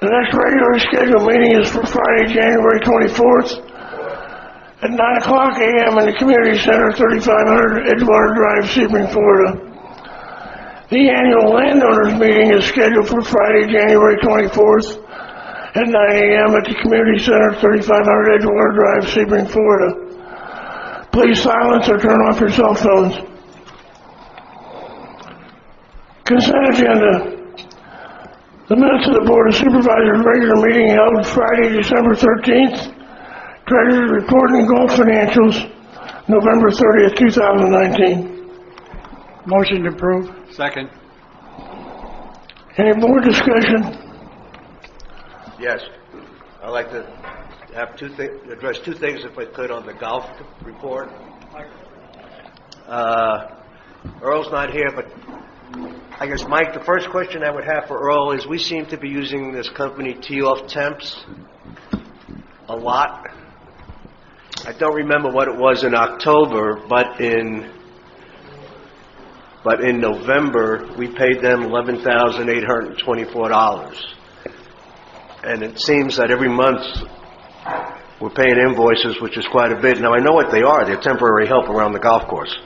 The next regularly scheduled meeting is for Friday, January 24th at 9 o'clock a.m. in the Community Center, 3500 Edgewater Drive, Sebring, Florida. The annual landowners meeting is scheduled for Friday, January 24th at 9 a.m. at the Community Center, 3500 Edgewater Drive, Sebring, Florida. Please silence or turn off your cell phones. Consent agenda. The minutes of the Board of Supervisors regular meeting held Friday, December 13th. Treasurer's report and golf financials, November 30th, 2019. Motion to approve. Second. Any more discussion? Yes. I'd like to have address two things, if I could, on the golf report. Earl's not here, but I guess, Mike, the first question I would have for Earl is we seem to be using this company Tee-Off Temps a lot. I don't remember what it was in October, but in November we paid them $11,824. And it seems that every month we're paying invoices, which is quite a bit. Now, I know what they are. They're temporary help around the golf course.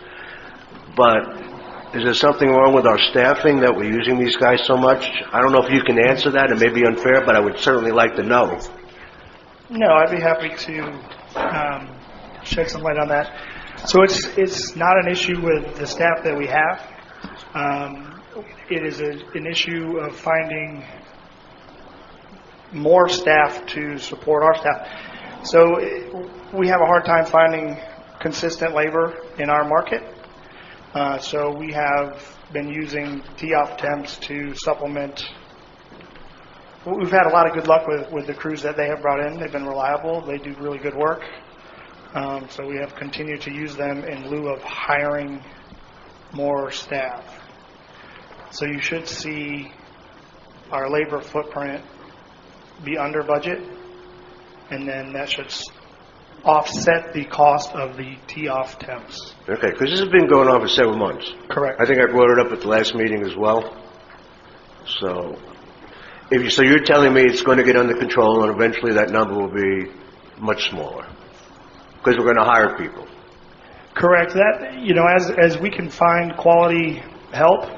But is there something wrong with our staffing that we're using these guys so much? I don't know if you can answer that. It may be unfair, but I would certainly like to know. No, I'd be happy to shed some light on that. So it's not an issue with the staff that we have. It is an issue of finding more staff to support our staff. So we have a hard time finding consistent labor in our market. So we have been using Tee-Off Temps to supplement. We've had a lot of good luck with the crews that they have brought in. They've been reliable. They do really good work. So we have continued to use them in lieu of hiring more staff. So you should see our labor footprint be under budget, and then that should offset the cost of the Tee-Off Temps. Okay, because this has been going on for several months. Correct. I think I brought it up at the last meeting as well. So you're telling me it's going to get under control, and eventually that number will be much smaller because we're going to hire people. Correct. That, as we can find quality help,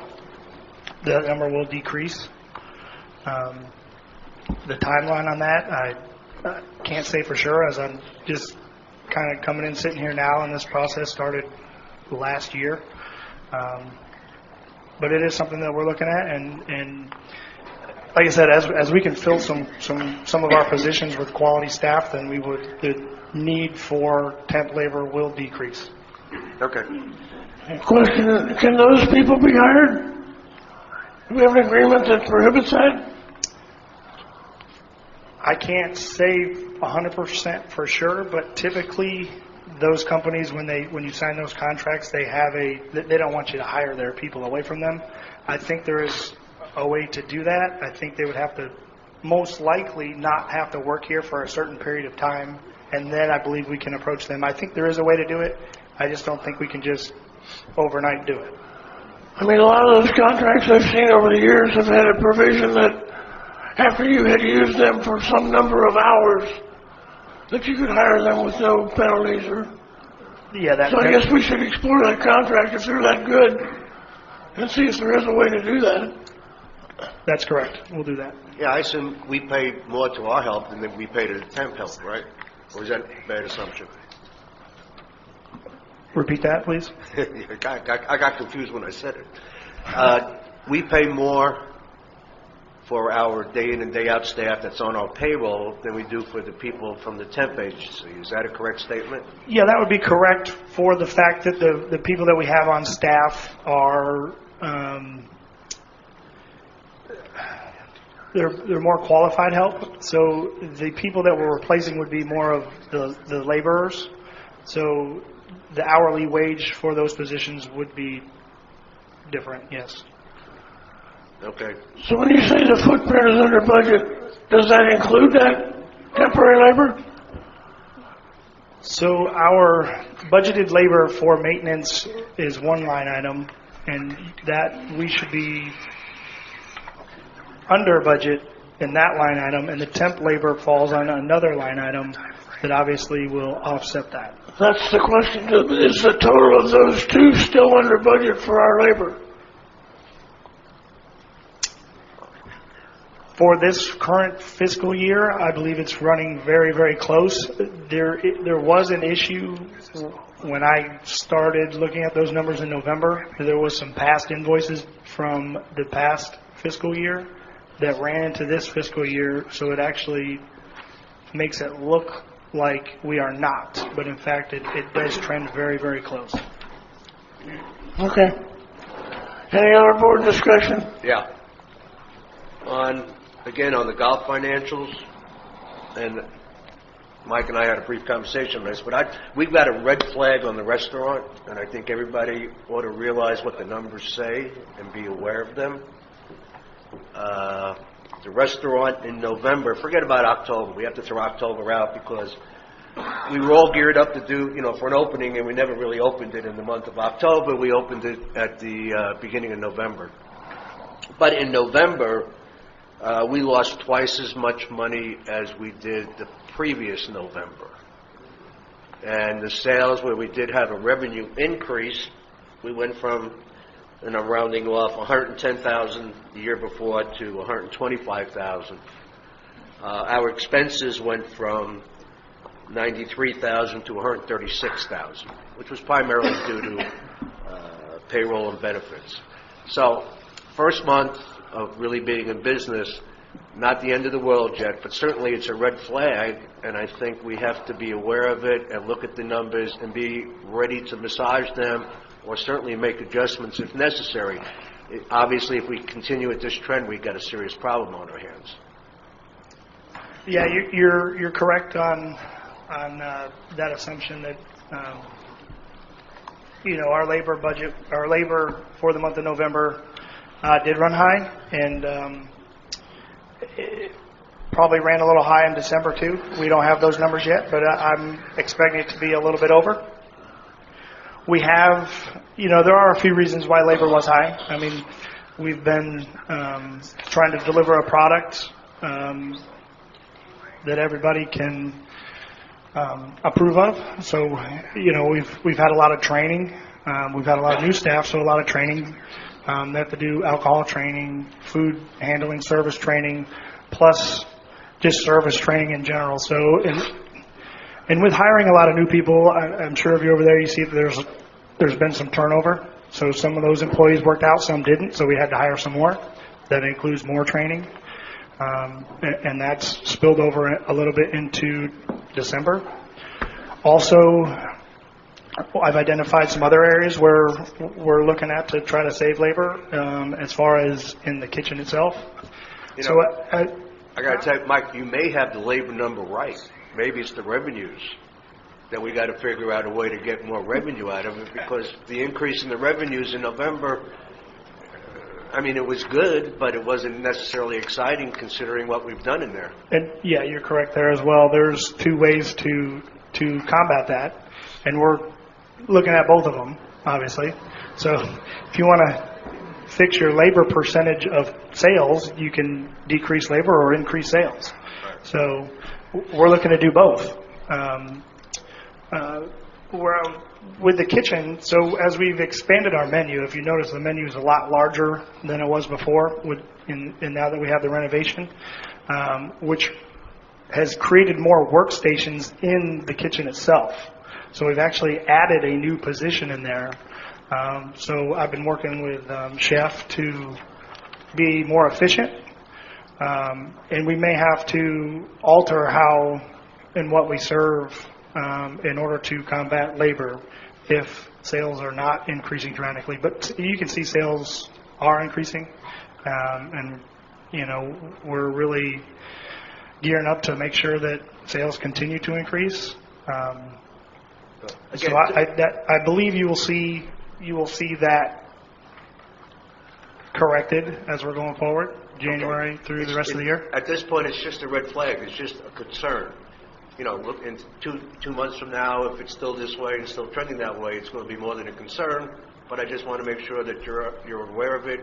that number will decrease. The timeline on that, I can't say for sure, as I'm just kind of coming in, sitting here now, and this process started last year. But it is something that we're looking at, and like I said, as we can fill some of our positions with quality staff, then the need for temp labor will decrease. Okay. Question, can those people be hired? Do we have an agreement that prohibits that? I can't say 100% for sure, but typically those companies, when you sign those contracts, they don't want you to hire their people away from them. I think there is a way to do that. I think they would have to most likely not have to work here for a certain period of time, and then I believe we can approach them. I think there is a way to do it. I just don't think we can just overnight do it. I mean, a lot of those contracts I've seen over the years have had a provision that after you had used them for some number of hours, that you could hire them with no penalties or. Yeah, so I guess we should explore that contract if they're that good and see if there is a way to do that. That's correct. We'll do that. Yeah, I assume we pay more to our help than we pay to the temp help, right? Or is that a bad assumption? Repeat that, please. I got confused when I said it. We pay more for our day in and day out staff that's on our payroll than we do for the people from the temp agency. Is that a correct statement? Yeah, that would be correct for the fact that the people that we have on staff are they're more qualified help. So the people that we're replacing would be more of the laborers. So the hourly wage for those positions would be different, yes. Okay. So when you say the footprint is under budget, does that include that temporary labor? So our budgeted labor for maintenance is one line item, and that we should be under budget in that line item, and the temp labor falls on another line item that obviously will offset that. That's the question. Is the total of those two still under budget for our labor? For this current fiscal year, I believe it's running very, very close. There was an issue when I started looking at those numbers in November. There was some past invoices from the past fiscal year that ran into this fiscal year, so it actually makes it look like we are not. But in fact, it does trend very, very close. Okay. Any other board discussion? Yeah. Again, on the golf financials, and Mike and I had a brief conversation on this, but we've got a red flag on the restaurant, and I think everybody ought to realize what the numbers say and be aware of them. The restaurant in November, forget about October. We have to throw October out because we were all geared up to do, for an opening, and we never really opened it in the month of October. We opened it at the beginning of November. But in November, we lost twice as much money as we did the previous November. And the sales where we did have a revenue increase, we went from, and I'm rounding off, 110,000 the year before to 125,000. Our expenses went from 93,000 to 136,000, which was primarily due to payroll and benefits. So, first month of really being in business, not the end of the world yet, but certainly it's a red flag, and I think we have to be aware of it and look at the numbers and be ready to massage them or certainly make adjustments if necessary. Obviously, if we continue at this trend, we've got a serious problem on our hands. Yeah, you're correct on that assumption that our labor budget, our labor for the month of November did run high, and it probably ran a little high in December too. We don't have those numbers yet, but I'm expecting it to be a little bit over. We have, there are a few reasons why labor was high. I mean, we've been trying to deliver a product that everybody can approve of. So, we've had a lot of training. We've had a lot of new staff, so a lot of training. They have to do alcohol training, food handling, service training, plus just service training in general. So, and with hiring a lot of new people, I'm sure if you're over there, you see that there's been some turnover. So some of those employees worked out, some didn't, so we had to hire some more. That includes more training. And that's spilled over a little bit into December. Also, I've identified some other areas where we're looking at to try to save labor, as far as in the kitchen itself. I got to tell you, Mike, you may have the labor number right. Maybe it's the revenues that we got to figure out a way to get more revenue out of it, because the increase in the revenues in November, it was good, but it wasn't necessarily exciting considering what we've done in there. And yeah, you're correct there as well. There's two ways to combat that, and we're looking at both of them, obviously. So if you want to fix your labor percentage of sales, you can decrease labor or increase sales. Right. So we're looking to do both. With the kitchen, so as we've expanded our menu, if you notice, the menu is a lot larger than it was before, and now that we have the renovation, which has created more workstations in the kitchen itself. So we've actually added a new position in there. So I've been working with chef to be more efficient, and we may have to alter how and what we serve in order to combat labor if sales are not increasing dramatically. But you can see sales are increasing, and we're really gearing up to make sure that sales continue to increase. So I believe you will see that corrected as we're going forward, January through the rest of the year. At this point, it's just a red flag. It's just a concern. Look in 2 months from now, if it's still this way and still trending that way, it's going to be more than a concern. But I just want to make sure that you're aware of it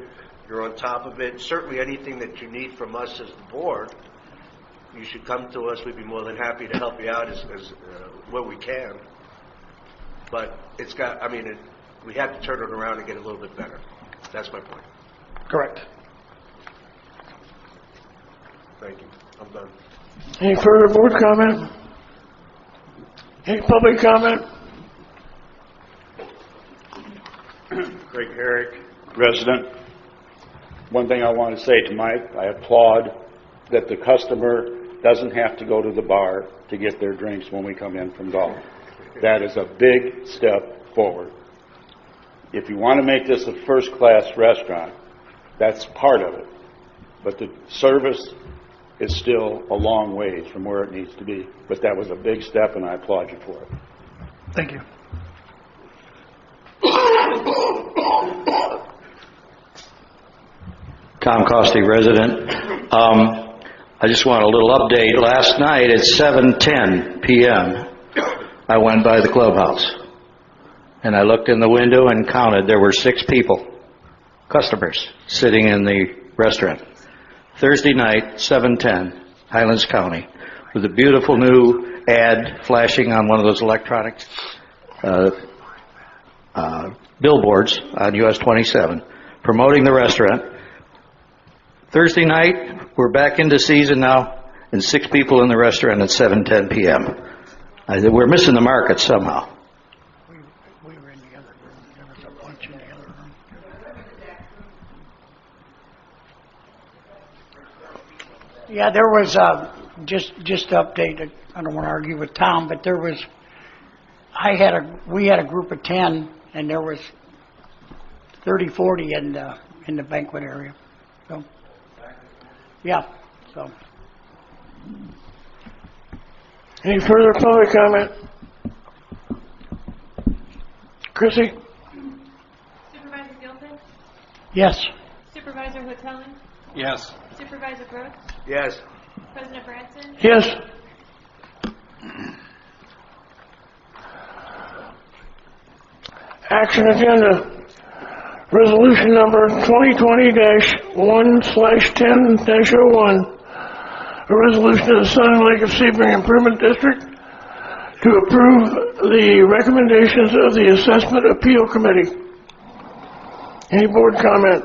You're on top of it. Certainly anything that you need from us as the board, you should come to us. We'd be more than happy to help you out as where we can. But it's got, I mean, we have to turn it around and get a little bit better. That's my point. Correct. Thank you. I'm done. Any further board comment? Any public comment? Craig Herrick, resident. One thing I want to say to Mike, I applaud that the customer doesn't have to go to the bar to get their drinks when we come in from golf. That is a big step forward. If you want to make this a first-class restaurant, that's part of it. But the service is still a long ways from where it needs to be. But that was a big step, and I applaud you for it. Thank you. Tom Costi, resident. I just want a little update. Last night at 7:10 p.m., I went by the clubhouse, and I looked in the window and counted. There were 6 people, customers, sitting in the restaurant. Thursday night, 7:10, Highlands County, with a beautiful new ad flashing on one of those electronic billboards on US 27, promoting the restaurant. Thursday night, we're back into season now, and 6 people in the restaurant at 7:10 p.m. We're missing the market somehow. We were in the other room. There was a bunch in the other room. Yeah, there was just to update. I don't want to argue with Tom, but there was. We had a group of 10, and there was 30, 40 in the banquet area. So, yeah. So. Any further public comment? Chrissy? Supervisor Gilpin? Yes. Supervisor Hoteling? Yes. Supervisor Brooks? Yes. President Branson? Yes. Action agenda. Resolution number 2020-1/10-01. A resolution of the Sun and Lake of Sebring Improvement District to approve the recommendations of the Assessment Appeal Committee. Any board comment?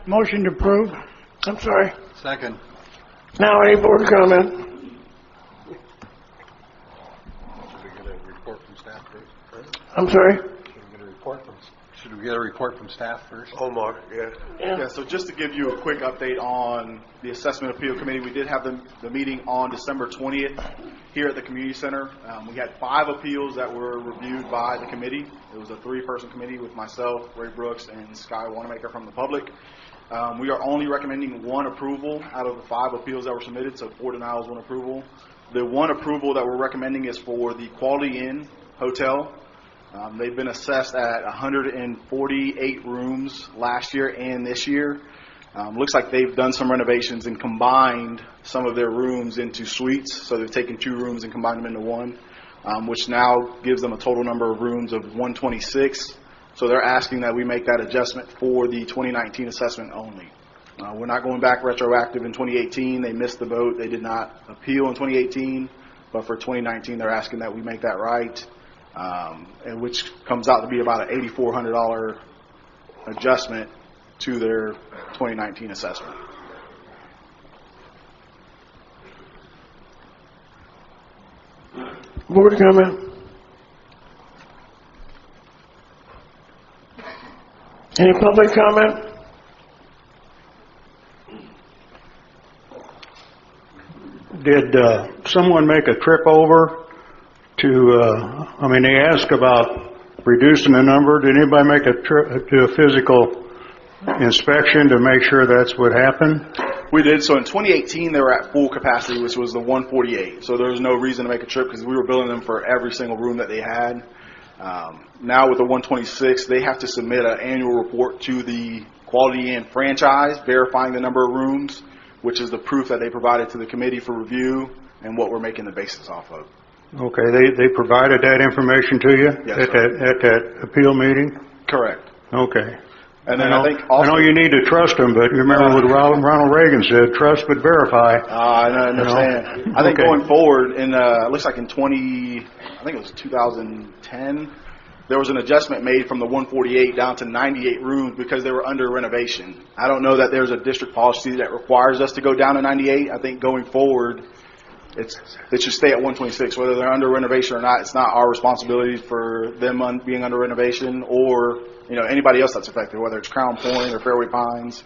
Motion to approve. I'm sorry. Second. Now any board comment? Should we get a report from staff first? I'm sorry. Should we get a report from staff first? Omar, yeah. Yeah, so just to give you a quick update on the Assessment Appeal Committee, we did have the meeting on December 20th here at the Community Center. We had 5 appeals that were reviewed by the committee. It was a 3-person committee with myself, Ray Brooks, and Sky Wanamaker from the public. We are only recommending 1 approval out of the 5 appeals that were submitted, so 4 denials, 1 approval. The 1 approval that we're recommending is for the Quality Inn Hotel. They've been assessed at 148 rooms last year and this year. Looks like they've done some renovations and combined some of their rooms into suites. So they've taken 2 rooms and combined them into 1, which now gives them a total number of rooms of 126. So they're asking that we make that adjustment for the 2019 assessment only. We're not going back retroactive in 2018. They missed the boat. They did not appeal in 2018. But for 2019, they're asking that we make that right. And which comes out to be about an $8,400 adjustment to their 2019 assessment. Board comment? Any public comment? Did someone make a trip over to, they asked about reducing the number. Did anybody make a trip to a physical inspection to make sure that's what happened? We did. So in 2018, they were at full capacity, which was the 148. So there was no reason to make a trip because we were billing them for every single room that they had. Now with the 126, they have to submit an annual report to the Quality Inn franchise, verifying the number of rooms, which is the proof that they provided to the committee for review and what we're making the basis off of. Okay, they provided that information to you Yes, at sir. that appeal meeting? Correct. Okay. And then I think also... I know you need to trust them, but you remember what Ronald Reagan said, trust but verify. I understand. I think Okay. going forward, it looks like in 2010, there was an adjustment made from the 148 down to 98 rooms because they were under renovation. I don't know that there's a district policy that requires us to go down to 98. I think going forward, they should stay at 126. Whether they're under renovation or not, it's not our responsibility for them being under renovation or anybody else that's affected, whether it's Crown Point or Fairway Pines.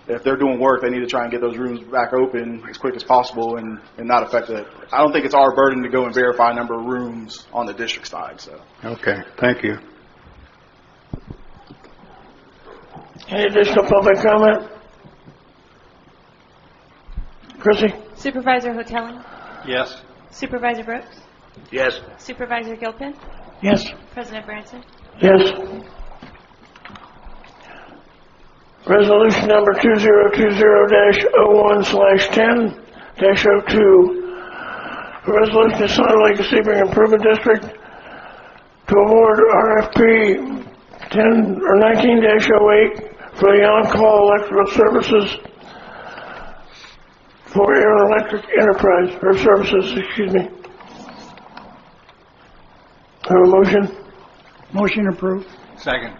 If they're doing work, they need to try and get those rooms back open as quick as possible and not affect it. I don't think it's our burden to go and verify a number of rooms on the district side. So. Okay, thank you. Any additional public comment? Chrissy? Supervisor Hoteling? Yes. Supervisor Brooks? Yes. Supervisor Gilpin? Yes. President Branson? Yes. Resolution number 2020-01/10-02. A resolution to Salt Lake Sebring Improvement District to award RFP 19-08 for the on-call electrical services for Air Electric Enterprise, or services, excuse me. Have a motion? Motion approved. Second.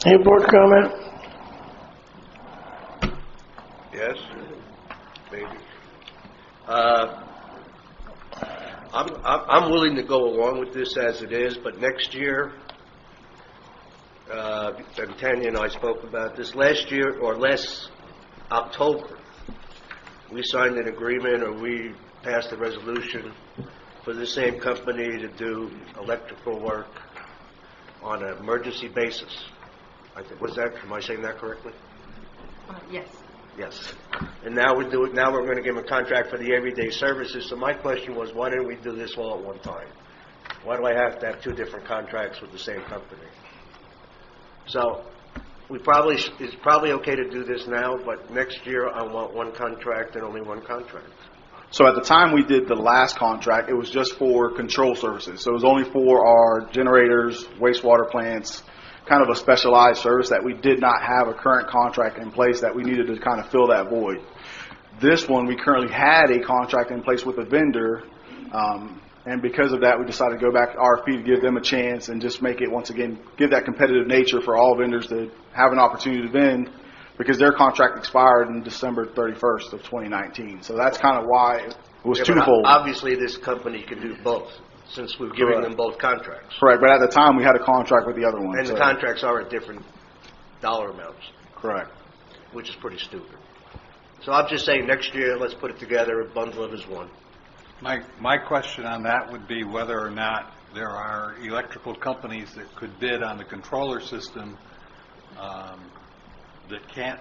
Any board comment? Yes. Maybe. I'm willing to go along with this as it is, but next year, and Tanya and I spoke about this last year, or last October, we signed an agreement, or we passed a resolution for the same company to do electrical work on an emergency basis. I think, am I saying that correctly? Yes. Yes. And now we're going to give them a contract for the everyday services. So my question was, why didn't we do this all at one time? Why do I have to have two different contracts with the same company? So it's probably okay to do this now, but next year I want one contract and only one contract. So at the time we did the last contract, it was just for control services. So it was only for our generators, wastewater plants, kind of a specialized service that we did not have a current contract in place that we needed to kind of fill that void. This one, we currently had a contract in place with a vendor, and because of that, we decided to go back to RFP to give them a chance and just make it, once again, give that competitive nature for all vendors to have an opportunity to vend, because their contract expired in December 31st of 2019. So that's kind of why it was twofold. Obviously, this company can do both, since we're giving them both contracts. Correct, but at the time, we had a contract with the other one. And the contracts are at different dollar amounts. Correct. Which is pretty stupid. So I'm just saying, next year, let's put it together and bundle it as one. My question on that would be whether or not there are electrical companies that could bid on the controller system that can't,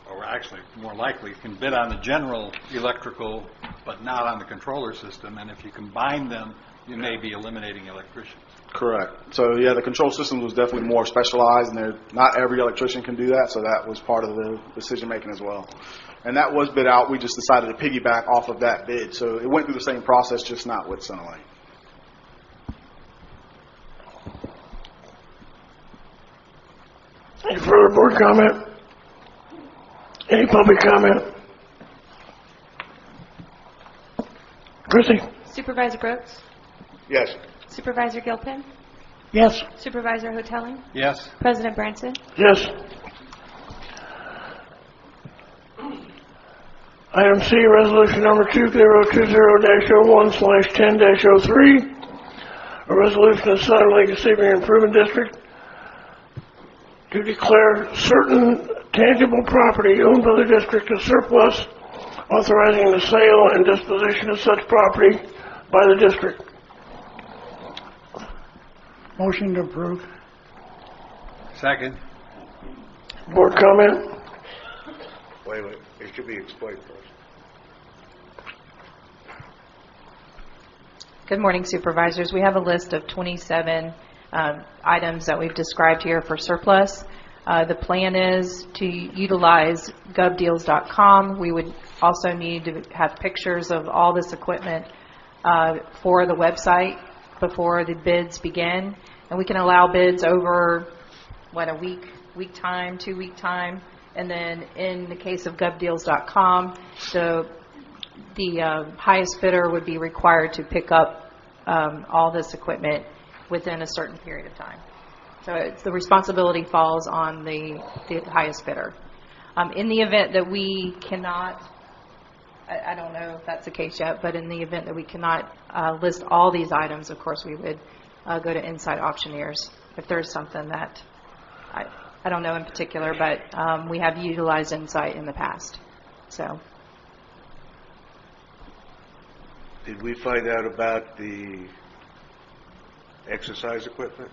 or actually more likely can bid on the general electrical but not on the controller system, and if you combine them, you may be eliminating electricians. Correct. So yeah, the control system was definitely more specialized, and not every electrician can do that, so that was part of the decision making as well. And that was bid out. We just decided to piggyback off of that bid. So it went through the same process, just not with Sunlight. Any further board comment? Any public comment? Chrissy? Supervisor Brooks? Yes. Supervisor Gilpin? Yes. Supervisor Hoteling? Yes. President Branson? Yes. Item C, resolution number 2020-01/10-03, a resolution of Salt Lake Sebring Improvement District to declare certain tangible property owned by the district as surplus, authorizing the sale and disposition of such property by the district. Motion to approve. Second. Board comment? Wait. It should be explained first. Good morning, Supervisors. We have a list of 27 items that we've described here for surplus. The plan is to utilize govdeals.com. We would also need to have pictures of all this equipment for the website before the bids begin. And we can allow bids over, a week week time, 2 week time, and then in the case of govdeals.com, the highest bidder would be required to pick up all this equipment within a certain period of time. So the responsibility falls on the highest bidder. In the event that we cannot, I don't know if that's the case yet, but in the event that we cannot list all these items, of course, we would go to inside auctioneers if there's something that I don't know in particular, but we have utilized Insight in the past. So, Did we find out about the exercise equipment?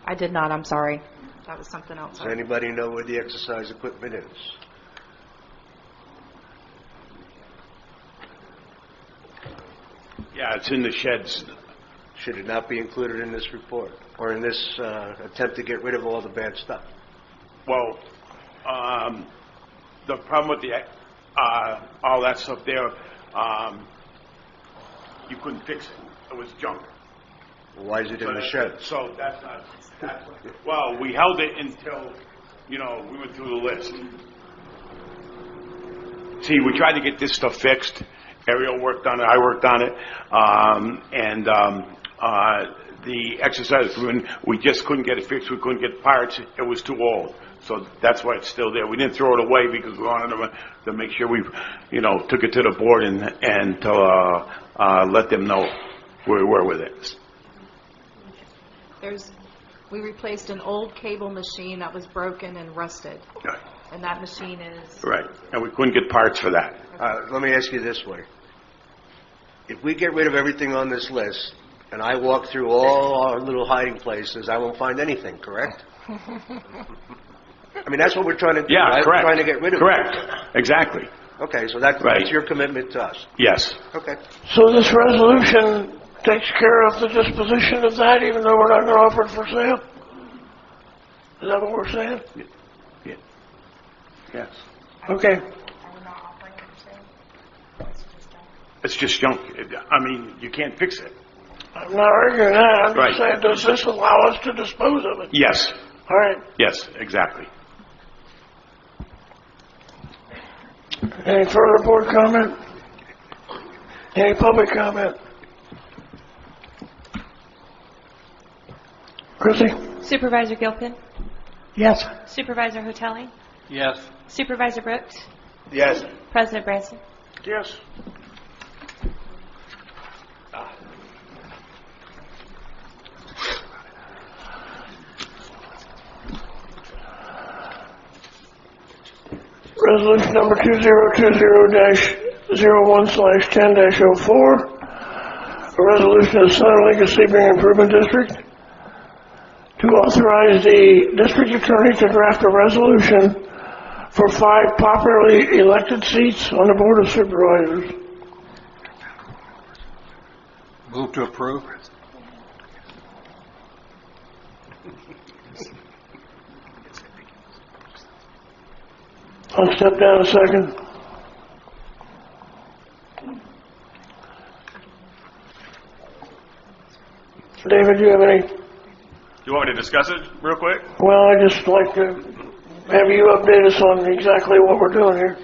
I did not, I'm sorry. That was something else. Does anybody know where the exercise equipment is? Yeah, it's in the sheds. Should it not be included in this report, or in this attempt to get rid of all the bad stuff? Well, the problem with all that stuff there, you couldn't fix it. It was junk. Why is it in the shed? So that's not, well, we held it until, we went through the list. See, we tried to get this stuff fixed. Ariel worked on it, I worked on it, the exercise room, we just couldn't get it fixed, we couldn't get parts, it was too old. So that's why it's still there. We didn't throw it away because we wanted to make sure we, took it to the board and to let them know where we were with it. We replaced an old cable machine that was broken and rusted, Right. and that machine is... Right, and we couldn't get parts for that. Let me ask you this way. If we get rid of everything on this list, and I walk through all our little hiding places, I won't find anything, correct? I mean, that's what we're trying to do, Yeah, right? correct. We're trying to get rid of Correct, it. exactly. Okay, so that's your commitment to us. Yes. Okay. So this resolution takes care of the disposition of that, even though we're not going to offer it for sale? Is that what we're saying? Yeah. Yes. Okay. It's just junk. I mean, you can't fix it. I'm not arguing that. I'm Right. just saying, does this allow us to dispose of it? Yes. All right. Yes, exactly. Any further board comment? Any public comment? Chrissy? Supervisor Gilpin, Yes. Supervisor Hotelling, Yes. Supervisor Brooks, Yes. President Branson. Yes. Resolution number 2020-01/10-04, a resolution of Center Lincoln Sebring Improvement District to authorize the district attorney to draft a resolution for 5 popularly elected seats on the Board of Supervisors. Move to approve. I'll step down a second. David, do you have any? You want me to discuss it real quick? Well, I'd just like to have you update us on exactly what we're doing here.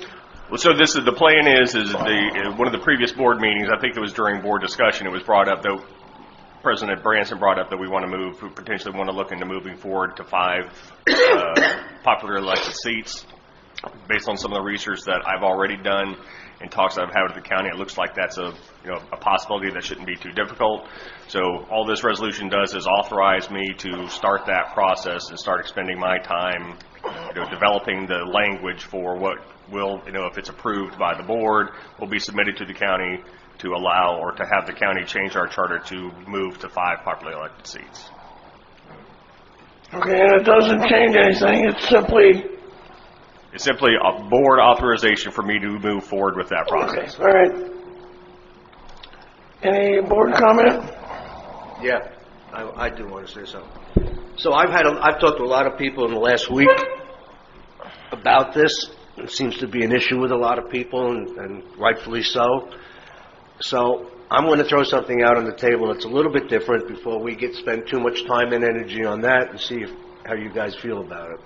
Well, so the plan is one of the previous board meetings, I think it was during board discussion, it was brought up that President Branson brought up that we potentially want to look into moving forward to 5 popular elected seats. Based on some of the research that I've already done and talks that I've had with the county, it looks like that's a possibility that shouldn't be too difficult. So all this resolution does is authorize me to start that process and start expending my time, developing the language for what will, if it's approved by the board, will be submitted to the county to allow or to have the county change our charter to move to 5 popularly elected seats. Okay, and it doesn't change anything. It's simply a board authorization for me to move forward with that process. Okay, all right. Any board comment? Yeah, I do want to say something. So I've talked to a lot of people in the last week about this. It seems to be an issue with a lot of people, and rightfully so. So I'm going to throw something out on the table that's a little bit different before we spend too much time and energy on that, and see if how you guys feel about it.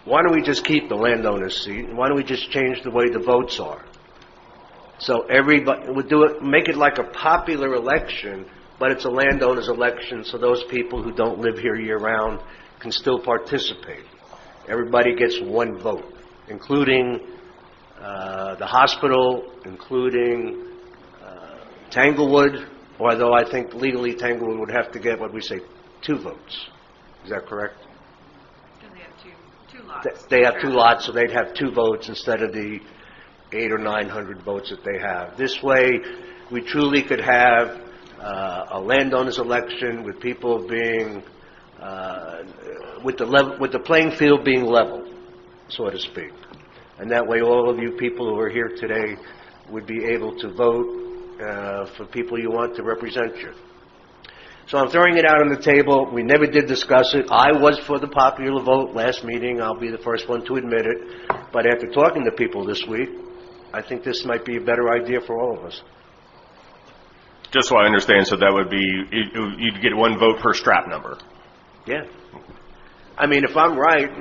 Why don't we just keep the landowner's seat, and why don't we just change the way the votes are? So everybody would do it, make it like a popular election, but it's a landowner's election, so those people who don't live here year-round can still participate. Everybody gets one vote, including the hospital, including Tanglewood, although I think legally Tanglewood would have to get, what we say, 2 votes. Is that correct? Because they have two lots. They have 2 lots, so they'd have 2 votes instead of the 800 or 900 votes that they have. This way, we truly could have a landowner's election with people being, with the playing field being level, so to speak. And that way, all of you people who are here today would be able to vote for people you want to represent you. So I'm throwing it out on the table. We never did discuss it. I was for the popular vote last meeting. I'll be the first one to admit it. But after talking to people this week, I think this might be a better idea for all of us. Just so I understand, so that would be, you'd get 1 vote per strap number. Yeah. I mean, if I'm right,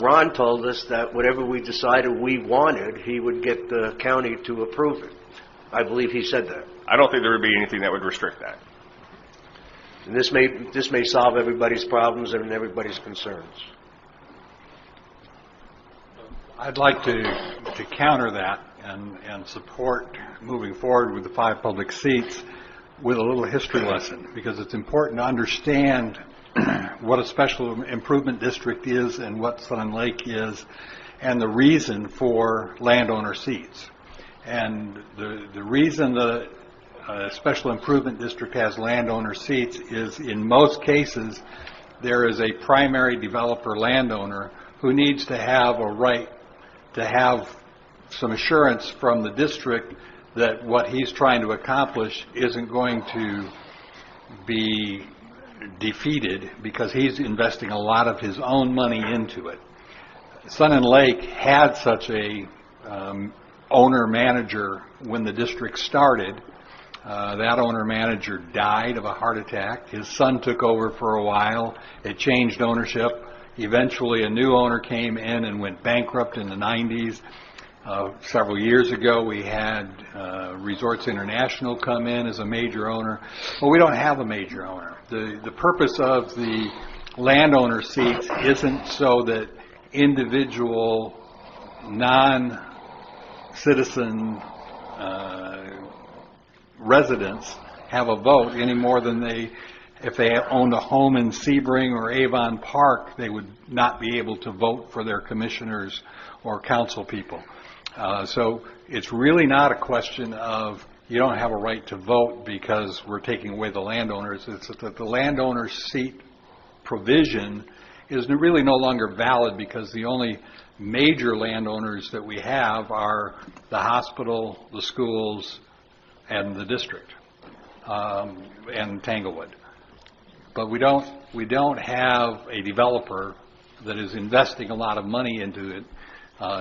Ron told us that whatever we decided we wanted, he would get the county to approve it. I believe he said that. I don't think there would be anything that would restrict that. And this may solve everybody's problems and everybody's concerns. I'd like to counter that and support moving forward with the 5 public seats with a little history lesson, because it's important to understand what a special improvement district is and what Sun Lake is, and the reason for landowner seats. And the reason the special improvement district has landowner seats is, in most cases, there is a primary developer landowner who needs to have a right to have some assurance from the district that what he's trying to accomplish isn't going to be defeated because he's investing a lot of his own money into it. Sun and Lake had such a owner-manager when the district started. That owner-manager died of a heart attack. His son took over for a while. It changed ownership. Eventually, a new owner came in and went bankrupt in the 90s. Several years ago, we had Resorts International come in as a major owner. Well, we don't have a major owner. The purpose of the landowner seats isn't so that individual non-citizen residents have a vote any more than if they owned a home in Sebring or Avon Park, they would not be able to vote for their commissioners or council people. So it's really not a question of you don't have a right to vote because we're taking away the landowners. It's that the landowner seat provision is really no longer valid because the only major landowners that we have are the hospital, the schools, and the district, and Tanglewood. But we don't have a developer that is investing a lot of money into it.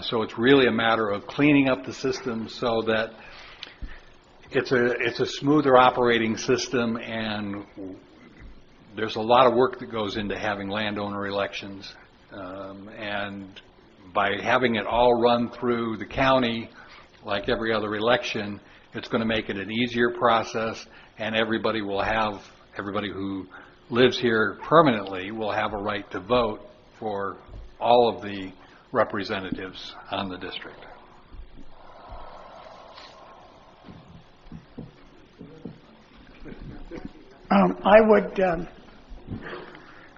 So it's really a matter of cleaning up the system so that it's a smoother operating system, and there's a lot of work that goes into having landowner elections. And by having it all run through the county like every other election, it's going to make it an easier process, and everybody who lives here permanently will have a right to vote for all of the representatives on the district.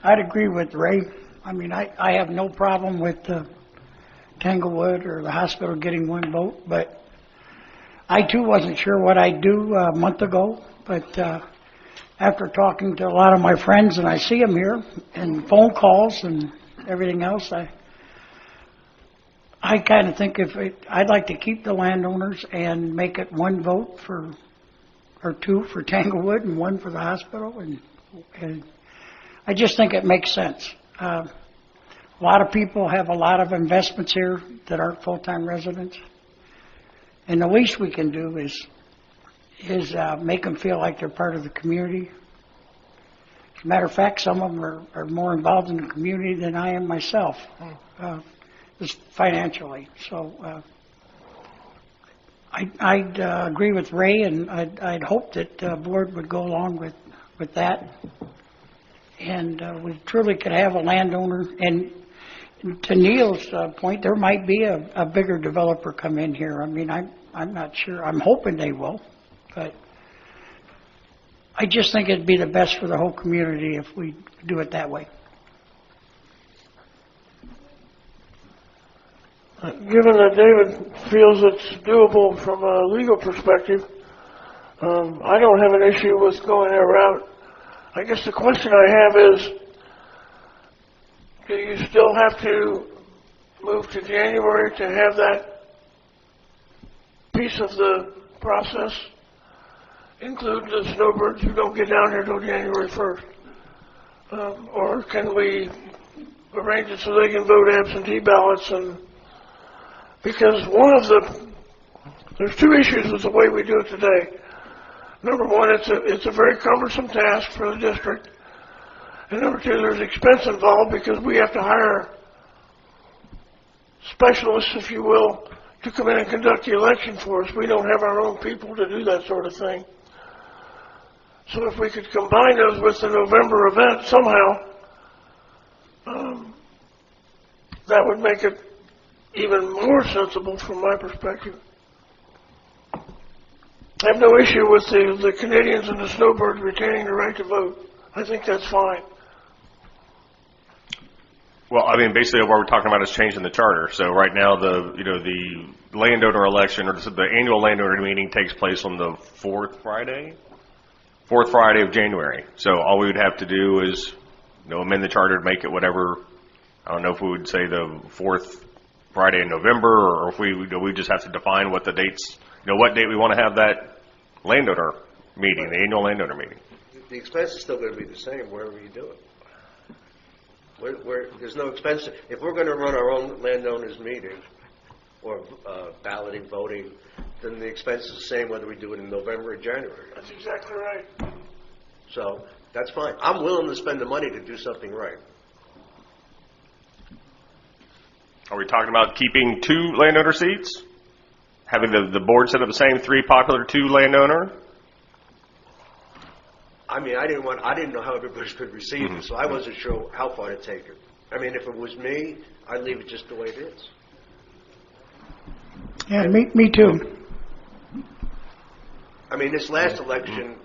I'd agree with Ray. I mean, I have no problem with Tanglewood or the hospital getting 1 vote, but I too wasn't sure what I'd do a month ago, but after talking to a lot of my friends, and I see them here, and phone calls and everything else, I kind of think I'd like to keep the landowners and make it 1 vote or 2 for Tanglewood and 1 for the hospital, and I just think it makes sense. A lot of people have a lot of investments here that aren't full-time residents, and the least we can do is make them feel like they're part of the community. As a matter of fact, some of them are more involved in the community than I am myself, just financially. So I'd agree with Ray, and I'd hope that the board would go along with that. And we truly could have a landowner. And to Neil's point, there might be a bigger developer come in here. I mean, I'm not sure. I'm hoping they will, but I just think it'd be the best for the whole community if we do it that way. Given that David feels it's doable from a legal perspective, I don't have an issue with going that route. I guess the question I have is, do you still have to move to January to have that piece of the process include the snowbirds who don't get down here till January 1st? Or can we arrange it so they can vote absentee ballots? And because there's two issues with the way we do it today. Number one, it's a very cumbersome task for the district. And number two, there's expense involved because we have to hire specialists, if you will, to come in and conduct the election for us. We don't have our own people to do that sort of thing. So if we could combine those with the November event somehow, that would make it even more sensible from my perspective. I have no issue with the Canadians and the snowbirds retaining the right to vote. I think that's fine. Well, I mean, basically what we're talking about is changing the charter. So right now, the landowner election or the annual landowner meeting takes place on the fourth Friday of January. So all we would have to do is, amend the charter to make it whatever. I don't know if we would say the fourth Friday in November, or if we just have to define what the dates, what date we want to have that landowner meeting, the annual landowner meeting. The expense is still going to be the same wherever you do it. There's no expense. If we're going to run our own landowners meeting or balloting, voting, then the expense is the same whether we do it in November or January. That's exactly right. So that's fine. I'm willing to spend the money to do something right. Are we talking about keeping 2 landowner seats? Having the board set up the same 3 popular 2 landowner? I mean, I didn't know how everybody could receive it, so I wasn't sure how far to take it. I mean, if it was me, I'd leave it just the way it is. Yeah, me too. I mean, this last election,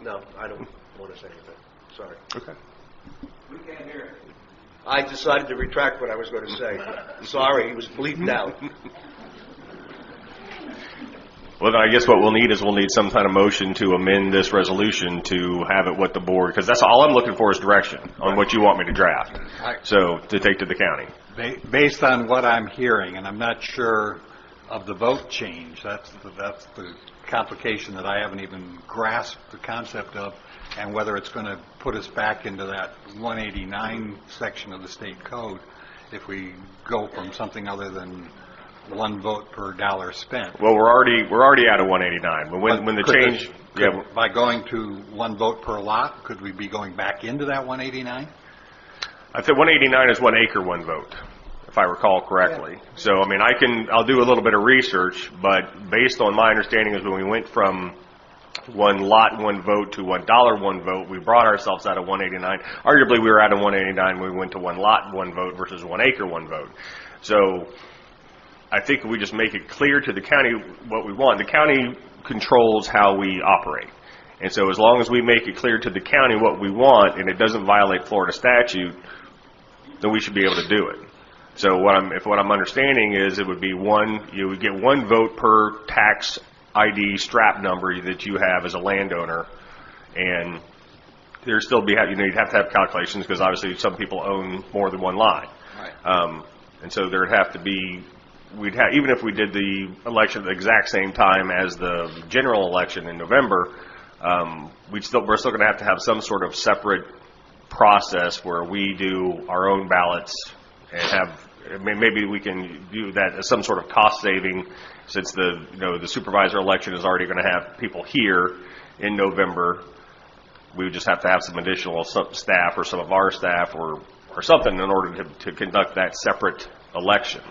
no, I don't want to say anything. Sorry. Okay. We can't hear it. I decided to retract what I was going to say. Sorry, it was bleeped out. Well, then I guess what we'll need some kind of motion to amend this resolution to have it what the board, because that's all I'm looking for is direction on what you want me to draft. So to take to the county. Based on what I'm hearing, and I'm not sure of the vote change, that's the complication that I haven't even grasped the concept of, and whether it's going to put us back into that 189 section of the state code if we go from something other than 1 vote per dollar spent. Well, we're already out of 189. But when the change, by going to 1 vote per lot, could we be going back into that 189? I think 189 is 1 acre, 1 vote, if I recall correctly. Yeah. So I mean, I'll do a little bit of research, but based on my understanding is when we went from 1 lot, 1 vote to $1, 1 vote, we brought ourselves out of 189. Arguably, we were out of 189 when we went to 1 lot, 1 vote versus 1 acre, 1 vote. So I think we just make it clear to the county what we want. The county controls how we operate. And so as long as we make it clear to the county what we want and it doesn't violate Florida statute, then we should be able to do it. So what I'm understanding is it would be you would get 1 vote per tax ID strap number that you have as a landowner, and there still be you'd have to have calculations because obviously some people own more than 1 lot. Right. And so there'd have to be even if we did the election at the exact same time as the general election in November, we're still going to have some sort of separate process where we do our own ballots and maybe we can do that as some sort of cost saving, since the supervisor election is already going to have people here in November. We would just have to have some additional staff or some of our staff or something in order to conduct that separate election.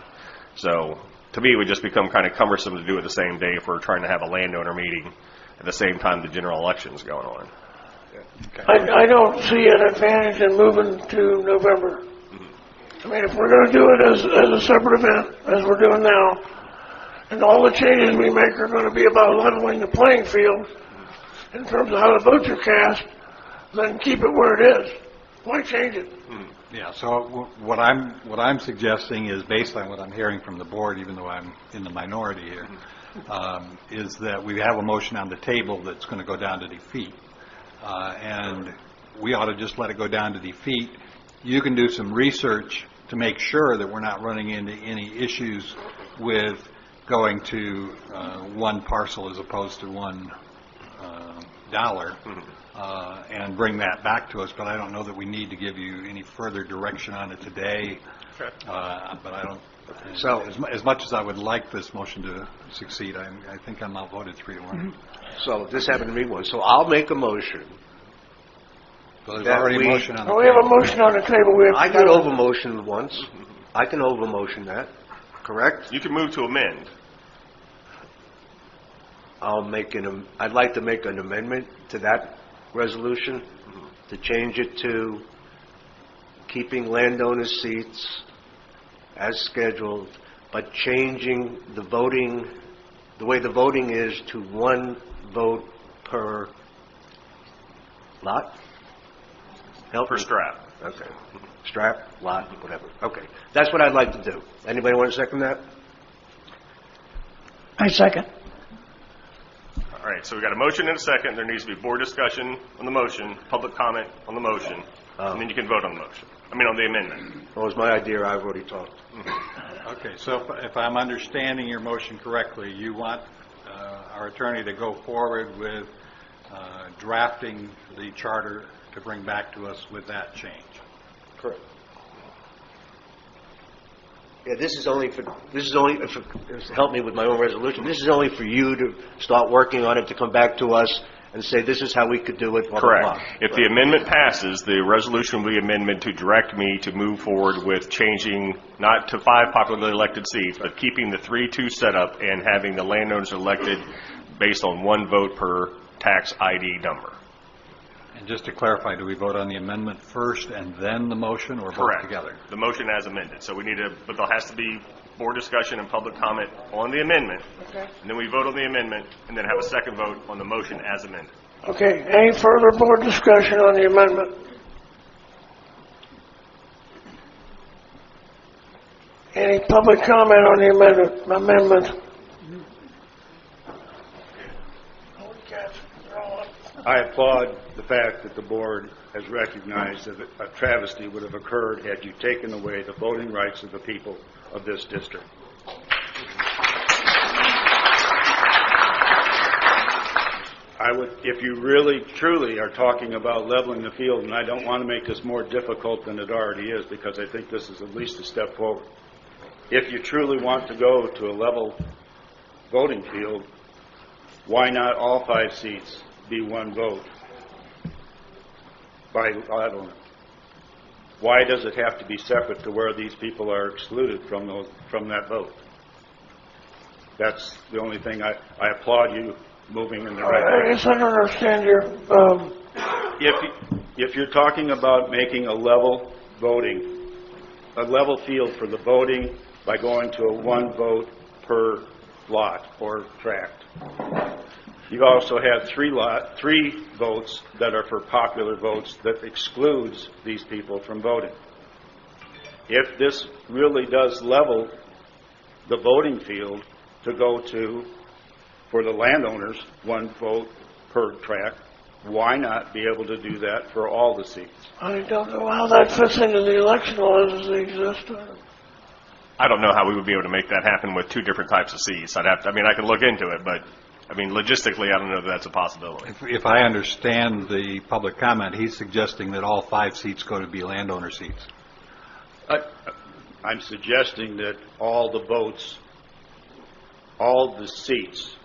So to me, it would just become kind of cumbersome to do it the same day if we're trying to have a landowner meeting at the same time the general election's going on. I don't see an advantage in moving to November. I mean, if we're going to do it as a separate event, as we're doing now, and all the changes we make are going to be about leveling the playing field in terms of how the votes are cast, then keep it where it is. Why change it? Yeah, so what I'm suggesting is, based on what I'm hearing from the board, even though I'm in the minority here, is that we have a motion on the table that's going to go down to defeat. And we ought to just let it go down to defeat. You can do some research to make sure that we're not running into any issues with going to one parcel as opposed to $1, and bring that back to us. But I don't know that we need to give you any further direction on it today. Okay. But I don't. So, as much as I would like this motion to succeed, I think I'm outvoted 3-1. so this happened to me once. So I'll make a motion. So there's That already a we- motion on the We have a table. motion on the table. We have I to got do it. over motion once. I can over motion that, correct? You can move to amend. I'd like to make an amendment to that resolution to change it to keeping landowners' seats as scheduled, but changing the voting, the way the voting is, to 1 vote per lot? Help Per me. strap. Okay. Strap, lot, whatever. Okay. That's what I'd like to do. Anybody want to second that? I second. All right, so we got a motion and a second. There needs to be board discussion on the motion, public comment on the motion, and then you can vote on the motion. I mean, on the amendment. That was my idea. I've already talked. Okay, so if I'm understanding your motion correctly, you want our attorney to go forward with drafting the charter to bring back to us with that change. Correct. Yeah, this is only for, help me with my own resolution. This is only for you to start working on it, to come back to us and say, this is how we could do it, blah, blah, Correct. blah. If the amendment passes, the resolution will be amendment to direct me to move forward with changing not to 5 popularly elected seats, but keeping the 3-2 setup and having the landowners elected based on 1 vote per tax ID number. And just to clarify, do we vote on the amendment first and then the motion, or both Correct. together? The motion as amended. So we need to, but there has to be board discussion and public comment on the amendment. Okay. And then we vote on the amendment and then have a second vote on the motion as amended. Okay, any further board discussion on the amendment? Any public comment on the amendment? I applaud the fact that the board has recognized that a travesty would have occurred had you taken away the voting rights of the people of this district. I would, if you really, truly are talking about leveling the field, and I don't want to make this more difficult than it already is, because I think this is at least a step forward. If you truly want to go to a level voting field, why not all 5 seats be 1 vote? I don't know. Why does it have to be separate to where these people are excluded from that vote? That's the only thing. I applaud you moving in the right I direction. guess I don't understand your, If you're talking about making a level voting, a level field for the voting by going to a 1 vote per lot or tract, you also have 3 votes that are for popular votes that excludes these people from voting. If this really does level the voting field to go to, for the landowners, 1 vote per tract, why not be able to do that for all the seats? I don't know how that fits into the election laws as they exist. I don't know how we would be able to make that happen with 2 different types of seats. I can look into it, but I mean, logistically, I don't know if that's a possibility. If I understand the public comment, he's suggesting that all 5 seats go to be landowner seats. I'm suggesting that all the votes, all the seats,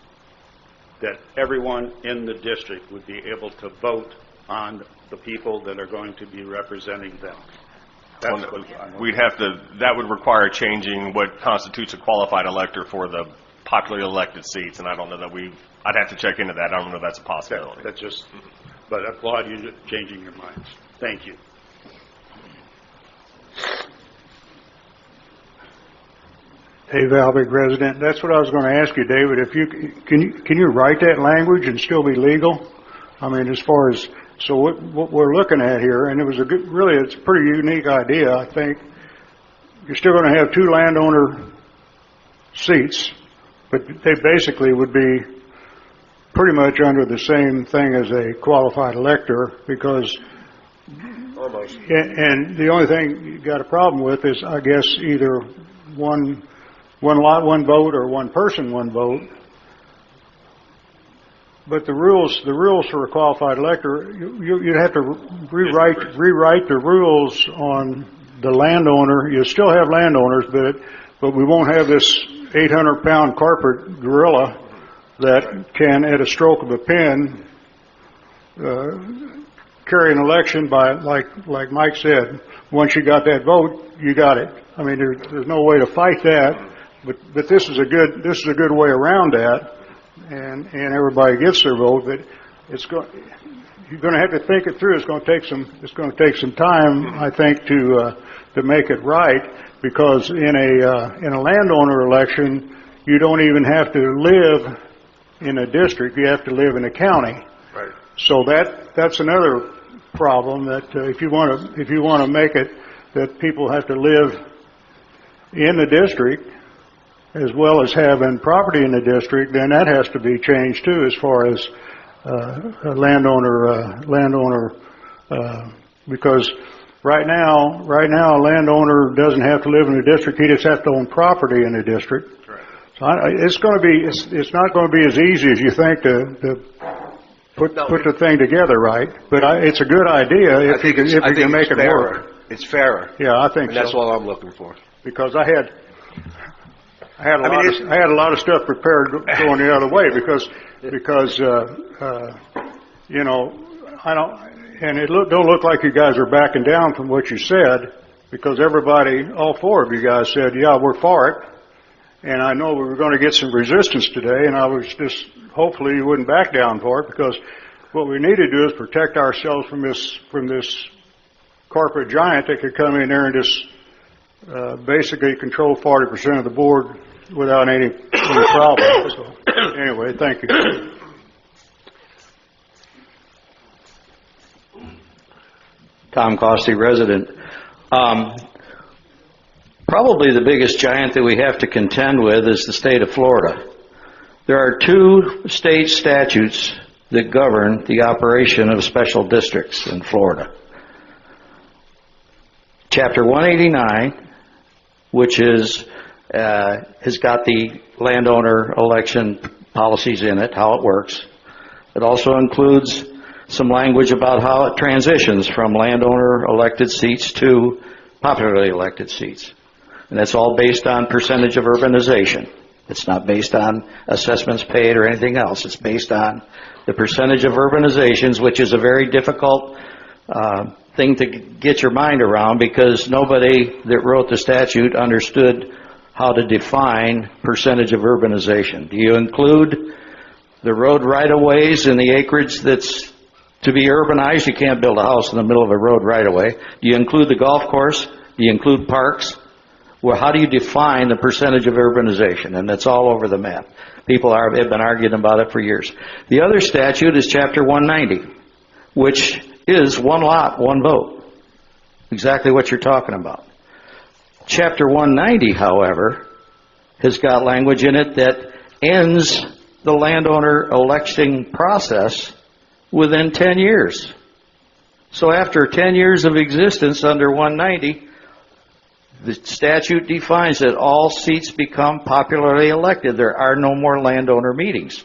that everyone in the district would be able to vote on the people that are going to be representing them. That's what We'd have to, that would require changing what constitutes a qualified elector for the popularly elected seats, and I don't know that I'd have to check into that. I don't know if that's a possibility. That's just, but I applaud you changing your minds. Thank you. Dave Alvig, resident. That's what I was going to ask you, David. If you can you write that language and still be legal? I mean, as far as so what we're looking at here, and it was it's a pretty unique idea. I think you're still going to have 2 landowner seats, but they basically would be pretty much under the same thing as a qualified elector because. Almost. And the only thing you got a problem with is, I guess, either one lot, one vote, or one person, one vote. But the rules for a qualified elector, you'd have to rewrite the rules on the landowner. You still have landowners, but we won't have this 800-pound corporate gorilla that can, at a stroke of a pen, carry an election by, like Mike said, once you got that vote, you got it. I mean, there's no way to fight that, but this is a good way around that, and everybody gets their vote. But you're going to have to think it through. It's going to take some time, I think, to make it right, because in a landowner election, you don't even have to live in a district. You have to live in a county. Right. So that's another problem, that if you want to make it that people have to live in the district as well as having property in the district, then that has to be changed too, as far as a landowner, because right now a landowner doesn't have to live in the district; he just has to own property in the district. Right. So it's not going to be as easy as you think to put the thing together right, but it's a good idea if you can make it work. It's fairer. Yeah, I think and that's so. all I'm looking for. Because I had a lot of stuff prepared going the other way because you know, I don't, and don't look like you guys are backing down from what you said, because all 4 of you guys said, yeah, we're for it. And I know we were going to get some resistance today, and I was just, hopefully you wouldn't back down for it, because what we need to do is protect ourselves from this corporate giant that could come in there and just basically control 40% of the board without any problem. So, anyway, thank you. Tom Costy, resident. Probably the biggest giant that we have to contend with is the state of Florida. There are 2 state statutes that govern the operation of special districts in Florida. Chapter 189, which has got the landowner election policies in it, how it works. It also includes some language about how it transitions from landowner elected seats to popularly elected seats. And that's all based on percentage of urbanization. It's not based on assessments paid or anything else. It's based on the percentage of urbanizations, which is a very difficult thing to get your mind around, because nobody that wrote the statute understood how to define percentage of urbanization. Do you include the road right-of-ways in the acreage that's to be urbanized? You can't build a house in the middle of a road right-of-way. Do you include the golf course? Do you include parks? Well, how do you define the percentage of urbanization? And that's all over the map. People have been arguing about it for years. The other statute is Chapter 190, which is 1 lot, 1 vote. Exactly what you're talking about. Chapter 190, however, has got language in it that ends the landowner election process within 10 years. So after 10 years of existence under 190, the statute defines that all seats become popularly elected. There are no more landowner meetings.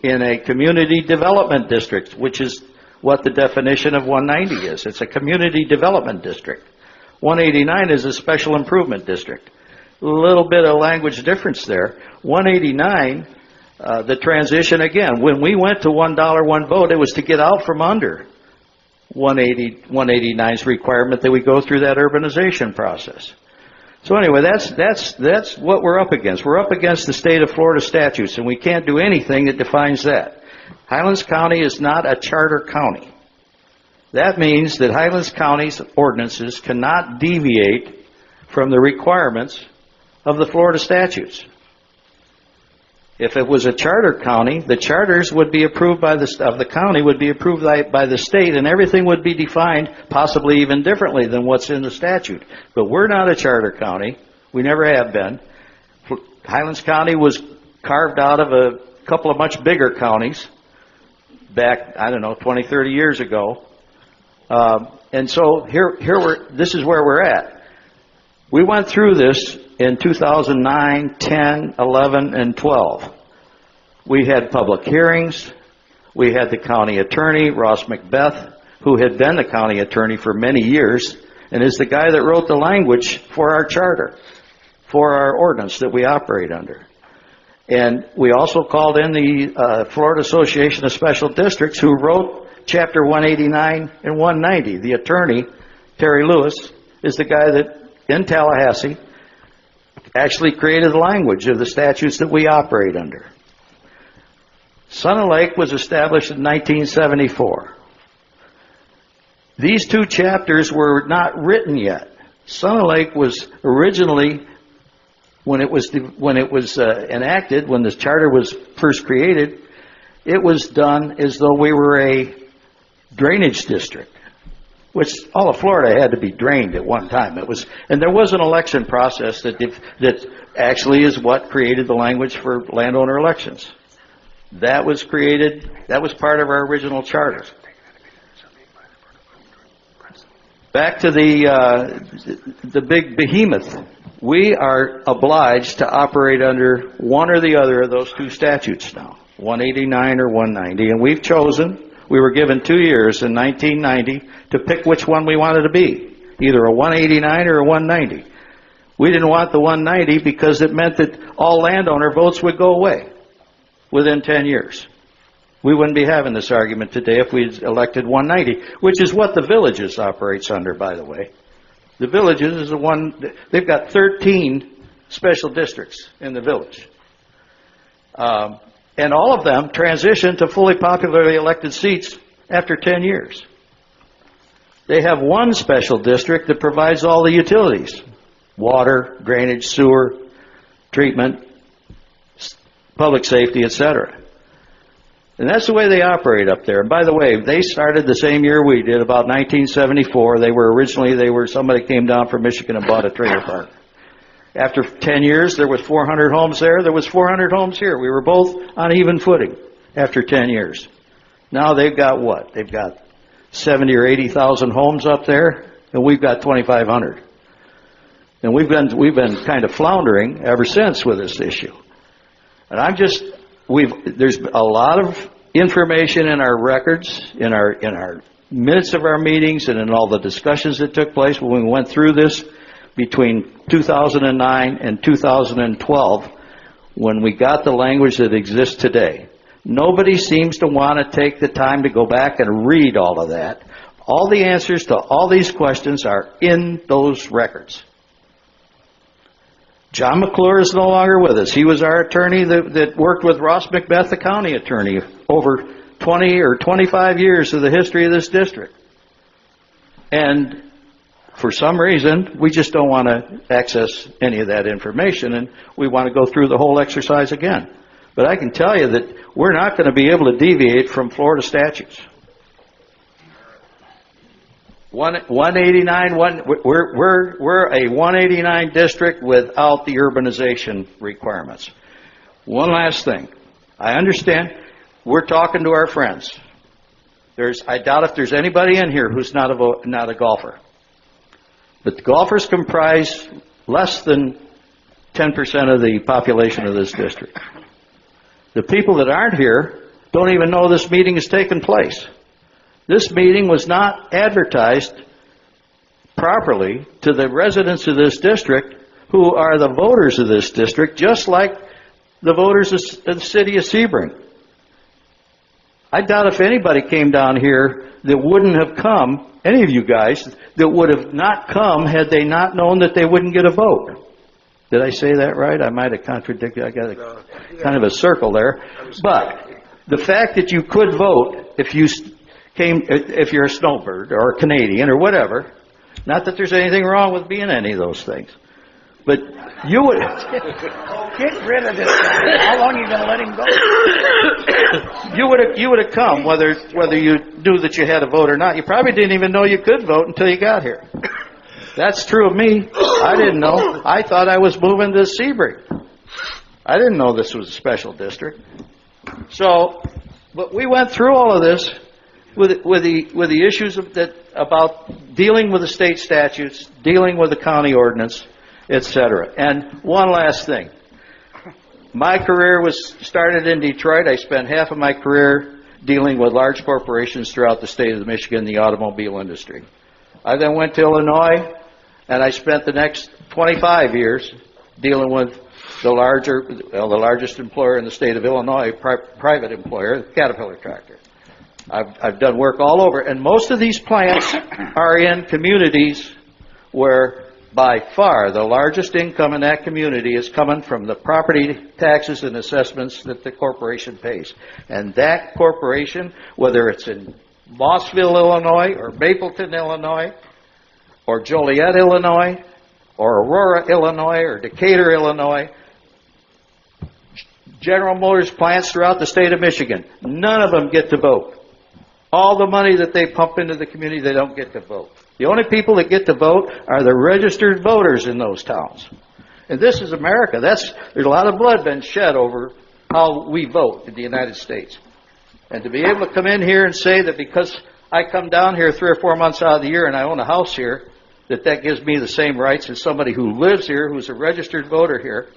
In a community development district, which is what the definition of 190 is. It's a community development district. 189 is a special improvement district. A little bit of language difference there. 189, the transition again, when we went to $1 1 vote, it was to get out from under 189's requirement that we go through that urbanization process. So anyway, that's what we're up against. We're up against the state of Florida statutes, and we can't do anything that defines that. Highlands County is not a charter county. That means that Highlands County's ordinances cannot deviate from the requirements of the Florida statutes. If it was a charter county, the charters would be approved by the county would be approved by the state, and everything would be defined possibly even differently than what's in the statute. But we're not a charter county. We never have been. Highlands County was carved out of a couple of much bigger counties back, 20, 30 years ago. And so this is where we're at. We went through this in 2009, 10, 11, and 12. We had public hearings. We had the county attorney, Ross Macbeth, who had been the county attorney for many years and is the guy that wrote the language for our charter, for our ordinance that we operate under. And we also called in the Florida Association of Special Districts, who wrote Chapter 189 and 190. The attorney, Terry Lewis, is the guy that, in Tallahassee, actually created the language of the statutes that we operate under. Sun and Lake was established in 1974. These two chapters were not written yet. Sun and Lake was originally, when it was enacted, when the charter was first created, it was done as though we were a drainage district, which all of Florida had to be drained at one time. And there was an election process that actually is what created the language for landowner elections. That was created, that was part of our original charter. Back to the big behemoth. We are obliged to operate under one or the other of those two statutes now, 189 or 190, and we've chosen. We were given 2 years in 1990 to pick which one we wanted to be, either a 189 or a 190. We didn't want the 190 because it meant that all landowner votes would go away within 10 years. We wouldn't be having this argument today if we elected 190, which is what the Villages operates under, by the way. The Villages is the one, they've got 13 special districts in the Village. And all of them transition to fully popularly elected seats after 10 years. They have one special district that provides all the utilities: water, drainage, sewer, treatment, public safety, etc. And that's the way they operate up there. And by the way, they started the same year we did, about 1974. Somebody came down from Michigan and bought a trailer park. After 10 years, there was 400 homes there. There was 400 homes here. We were both on even footing after 10 years. Now they've got what? They've got 70 or 80,000 homes up there, and we've got 2,500. And we've been kind of floundering ever since with this issue. And there's a lot of information in our records, in our minutes of our meetings, and in all the discussions that took place when we went through this between 2009 and 2012, when we got the language that exists today. Nobody seems to want to take the time to go back and read all of that. All the answers to all these questions are in those records. John McClure is no longer with us. He was our attorney that worked with Ross Macbeth, the county attorney, over 20 or 25 years of the history of this district. And for some reason, we just don't want to access any of that information, and we want to go through the whole exercise again. But I can tell you that we're not going to be able to deviate from Florida statutes. 189, we're a 189 district without the urbanization requirements. One last thing. I understand we're talking to our friends. I doubt if there's anybody in here who's not a golfer. But the golfers comprise less than 10% of the population of this district. The people that aren't here don't even know this meeting has taken place. This meeting was not advertised properly to the residents of this district, who are the voters of this district, just like the voters of the city of Sebring. I doubt if anybody came down here that wouldn't have come, any of you guys, that would have not come had they not known that they wouldn't get a vote. Did I say that right? I might have contradicted. I got kind of a circle there. But the fact that you could vote if you're a snowbird or a Canadian or whatever, not that there's anything wrong with being any of those things, but you would... Get rid of this guy. How long are you going to let him go? You would have come, whether you knew that you had a vote or not. You probably didn't even know you could vote until you got here. That's true of me. I didn't know. I thought I was moving to Sebring. I didn't know this was a special district. So, but we went through all of this with the issues about dealing with the state statutes, dealing with the county ordinance, etc. And one last thing. My career was started in Detroit. I spent half of my career dealing with large corporations throughout the state of Michigan, the automobile industry. I then went to Illinois, and I spent the next 25 years dealing with the largest employer in the state of Illinois, private employer, Caterpillar Tractor. I've done work all over, and most of these plants are in communities where by far the largest income in that community is coming from the property taxes and assessments that the corporation pays. And that corporation, whether it's in Mossville, Illinois, or Mapleton, Illinois, or Joliet, Illinois, or Aurora, Illinois, or Decatur, Illinois, General Motors plants throughout the state of Michigan, none of them get to vote. All the money that they pump into the community, they don't get to vote. The only people that get to vote are the registered voters in those towns. And this is America. There's a lot of blood been shed over how we vote in the United States. And to be able to come in here and say that because I come down here 3 or 4 months out of the year and I own a house here, that gives me the same rights as somebody who lives here, who's a registered voter here,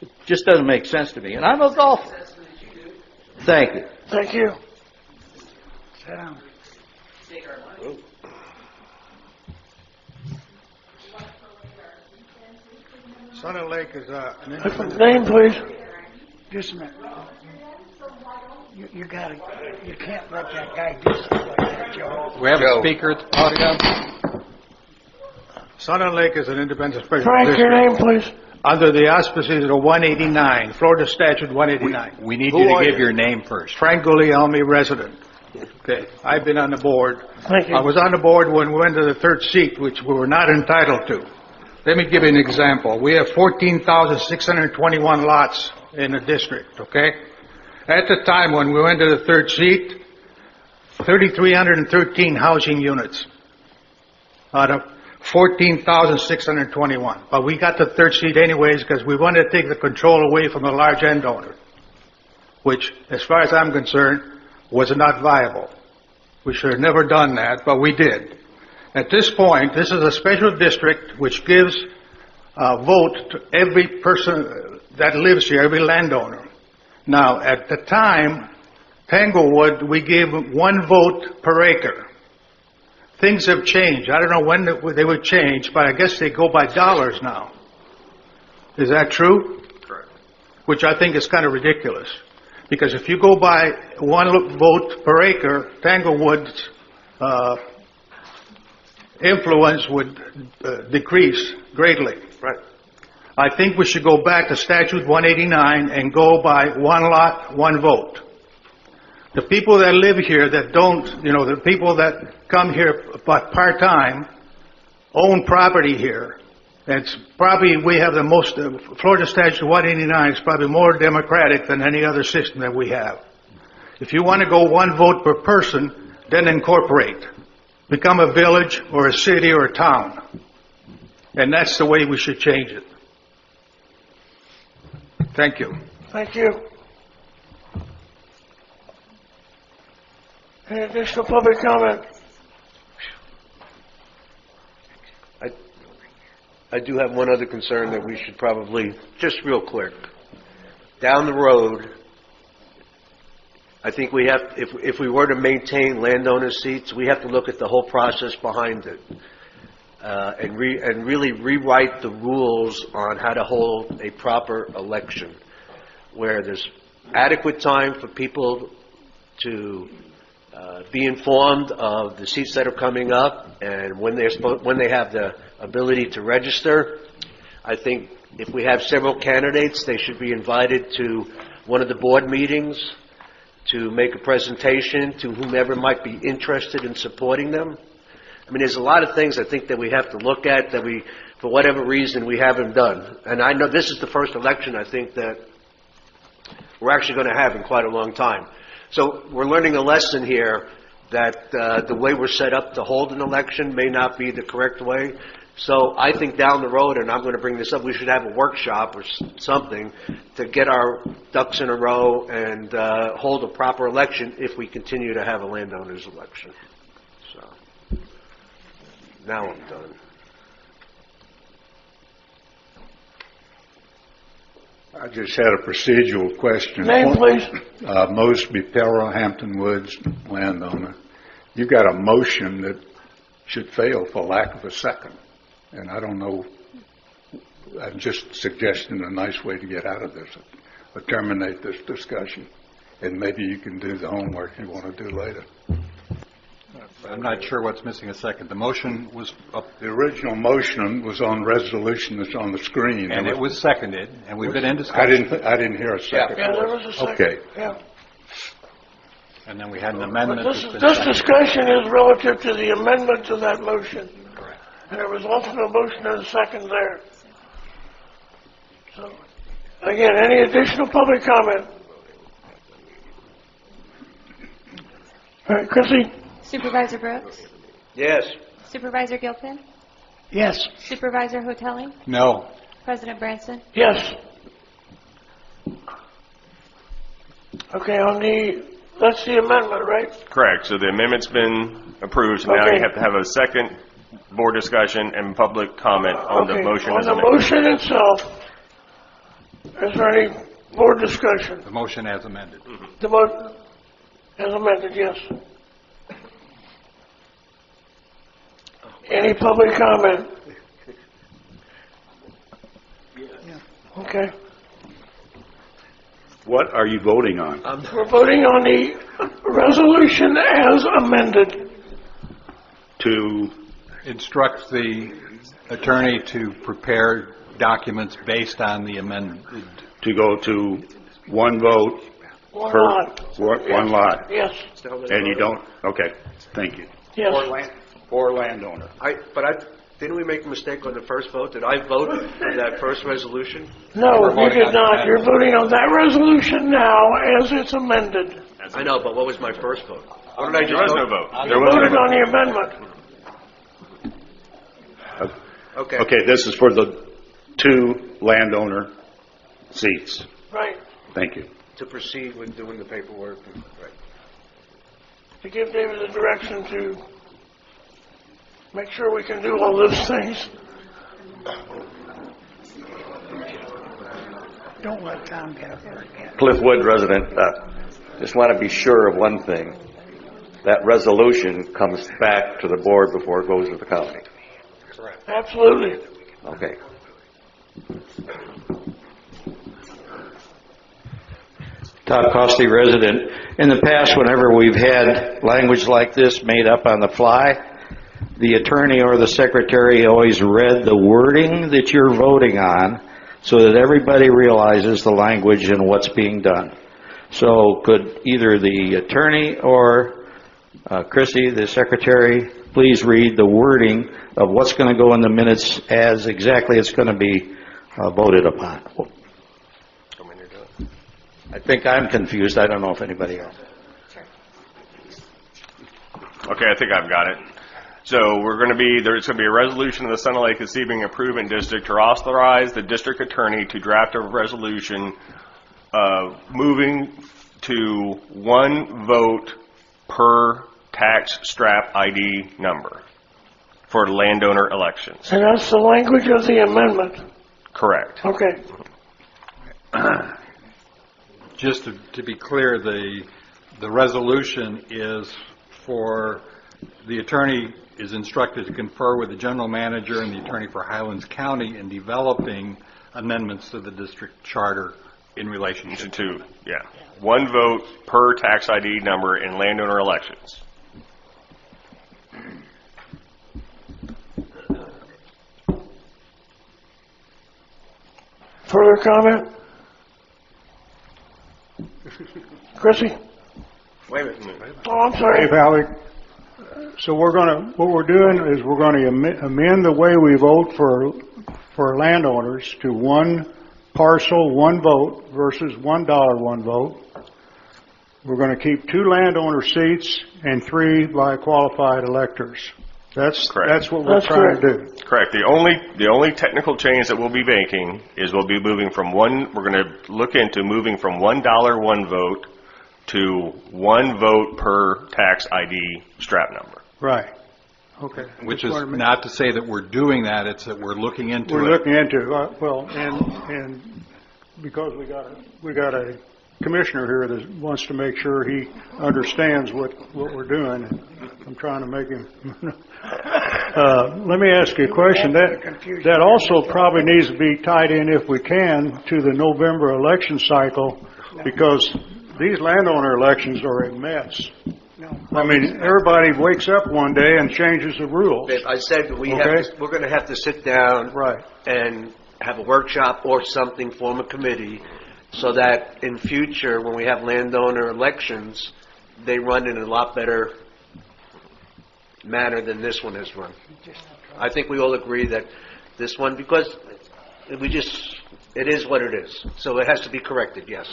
it just doesn't make sense to me. And I'm a golfer. Thank you. Thank you. Sit down. Sun and Lake is an Name, please. Just a minute. You can't let that guy do stuff like that, Joe. We have a speaker at the podium. Sun and Lake is an independent special Frank, district. your name, please. Under the auspices of 189, Florida Statute 189. We need you to give your name first. Frank Guglielmi, resident. Okay, I've been on the board. Thank you. I was on the board when we went to the third seat, which we were not entitled to. Let me give you an example. We have 14,621 lots in the district, okay? At the time when we went to the third seat, 3,313 housing units out of 14,621. But we got the third seat anyways because we wanted to take the control away from the large end owner, which, as far as I'm concerned, was not viable. We should have never done that, but we did. At this point, this is a special district which gives a vote to every person that lives here, every landowner. Now, at the time, Tanglewood, we gave 1 vote per acre. Things have changed. I don't know when they would change, but I guess they go by dollars now. Is that true? Correct. Which I think is kind of ridiculous. Because if you go by 1 vote per acre, Tanglewood's influence would decrease greatly. Right. I think we should go back to Statute 189 and go by 1 lot, 1 vote. The people that live here that don't, the people that come here but part-time own property here. It's probably, we have the most, Florida Statute 189 is probably more democratic than any other system that we have. If you want to go 1 vote per person, then incorporate. Become a village or a city or a town. And that's the way we should change it. Thank you. Thank you. Any additional public comment? I do have one other concern that we should probably, just real quick, down the road, I think we have, if we were to maintain landowner seats, we have to look at the whole process behind it, and really rewrite the rules on how to hold a proper election, where there's adequate time for people to be informed of the seats that are coming up and when they have the ability to register. I think if we have several candidates, they should be invited to one of the board meetings to make a presentation to whomever might be interested in supporting them. I mean, there's a lot of things I think that we have to look at that we, for whatever reason, we haven't done. And I know this is the first election I think that we're actually going to have in quite a long time. So we're learning a lesson here that the way we're set up to hold an election may not be the correct way. So I think down the road, and I'm going to bring this up, we should have a workshop or something to get our ducks in a row and hold a proper election if we continue to have a landowners election. So now I'm done. I just had a procedural question. Name, please. Mosby Perra, Hampton Woods, landowner. You got a motion that should fail for lack of a second. And I don't know, I'm just suggesting a nice way to get out of this, or terminate this discussion. And maybe you can do the homework you want to do later. I'm not sure what's missing a second. The motion was up. The original motion was on resolution that's on the screen. And it was seconded, and we've been in discussion. I didn't hear a second. Yeah, there was a second. Okay. Yeah. And then we had an amendment. This discussion is relative to the amendment to that motion. Correct. And there was also a motion and a second there. So, again, any additional public comment? All right, Chrissy? Supervisor Brooks? Yes. Supervisor Gilpin? Yes. Supervisor Hotelling? No. President Branson? Yes. Okay, that's the amendment, right? Correct. So the amendment's been approved, so now Okay. you have to have a second board discussion and public comment on the motion as On the amended. motion itself, is there any board discussion? The motion as amended. The motion as amended, yes. Any public comment? Okay. What are you voting on? We're voting on the resolution as amended. To, Instruct the attorney to prepare documents based on the amendment. to go to one vote One per, lot. one lot. Yes, And you don't, okay, thank you. yes. For landowner. Didn't we make a mistake on the first vote? Did I vote for that first resolution? No, you voting did on not. that. You're voting on that resolution now as it's amended. I know, but what was my first vote? What did I There just was no vote? vote. You There was no voted vote. on the amendment. Okay. Okay, this is for the 2 landowner seats. Right. Thank you. To proceed with doing the paperwork. Right. To give David the direction to make sure we can do all those things. Don't let Tom get up there again. Cliffwood resident, just want to be sure of one thing. That resolution comes back to the board before it goes to the county. Absolutely. Okay. Todd Costy, resident. In the past, whenever we've had language like this made up on the fly, the attorney or the secretary always read the wording that you're voting on so that everybody realizes the language and what's being done. So could either the attorney or Chrissy, the secretary, please read the wording of what's going to go in the minutes as exactly it's going to be voted upon. I think I'm confused. I don't know if anybody else. Okay, I think I've got it. So there's going to be a resolution of the Sun Lake and Sebring Improvement District to authorize the district attorney to draft a resolution moving to 1 vote per tax strap ID number for landowner elections. And that's the language of the amendment. Correct. Okay. Just to be clear, the resolution is for the attorney is instructed to confer with the general manager and the attorney for Highlands County in developing amendments to the district charter in relationship to, yeah. One vote per tax ID number in landowner elections. Further comment? Chrissy? Wait a minute. Oh, I'm sorry. Dave Halleck, so what we're doing is we're going to amend the way we vote for landowners to one parcel, one vote versus $1 one vote. We're going to keep 2 landowner seats and 3 by qualified electors. That's Correct. That's what we're trying to do. Correct. The only technical change that we'll be making is we'll be moving from we're going to look into moving from $1 one vote to 1 vote per tax ID strap number. Right. Okay. which is not to say that we're doing that, it's that we're looking into it. We're looking into it. Well, and because we got a commissioner here that wants to make sure he understands what we're doing. I'm trying to make him. Let me ask you a question. That also probably needs to be tied in, if we can, to the November election cycle, because these landowner elections are a mess. I mean, everybody wakes up one day and changes the rules. I said we're going to have to sit down and have a workshop or something, form a committee, so that in future, when we have landowner elections, they run in a lot better manner than this one has run. I think we all agree that this one, because it is what it is. So it has to be corrected, yes.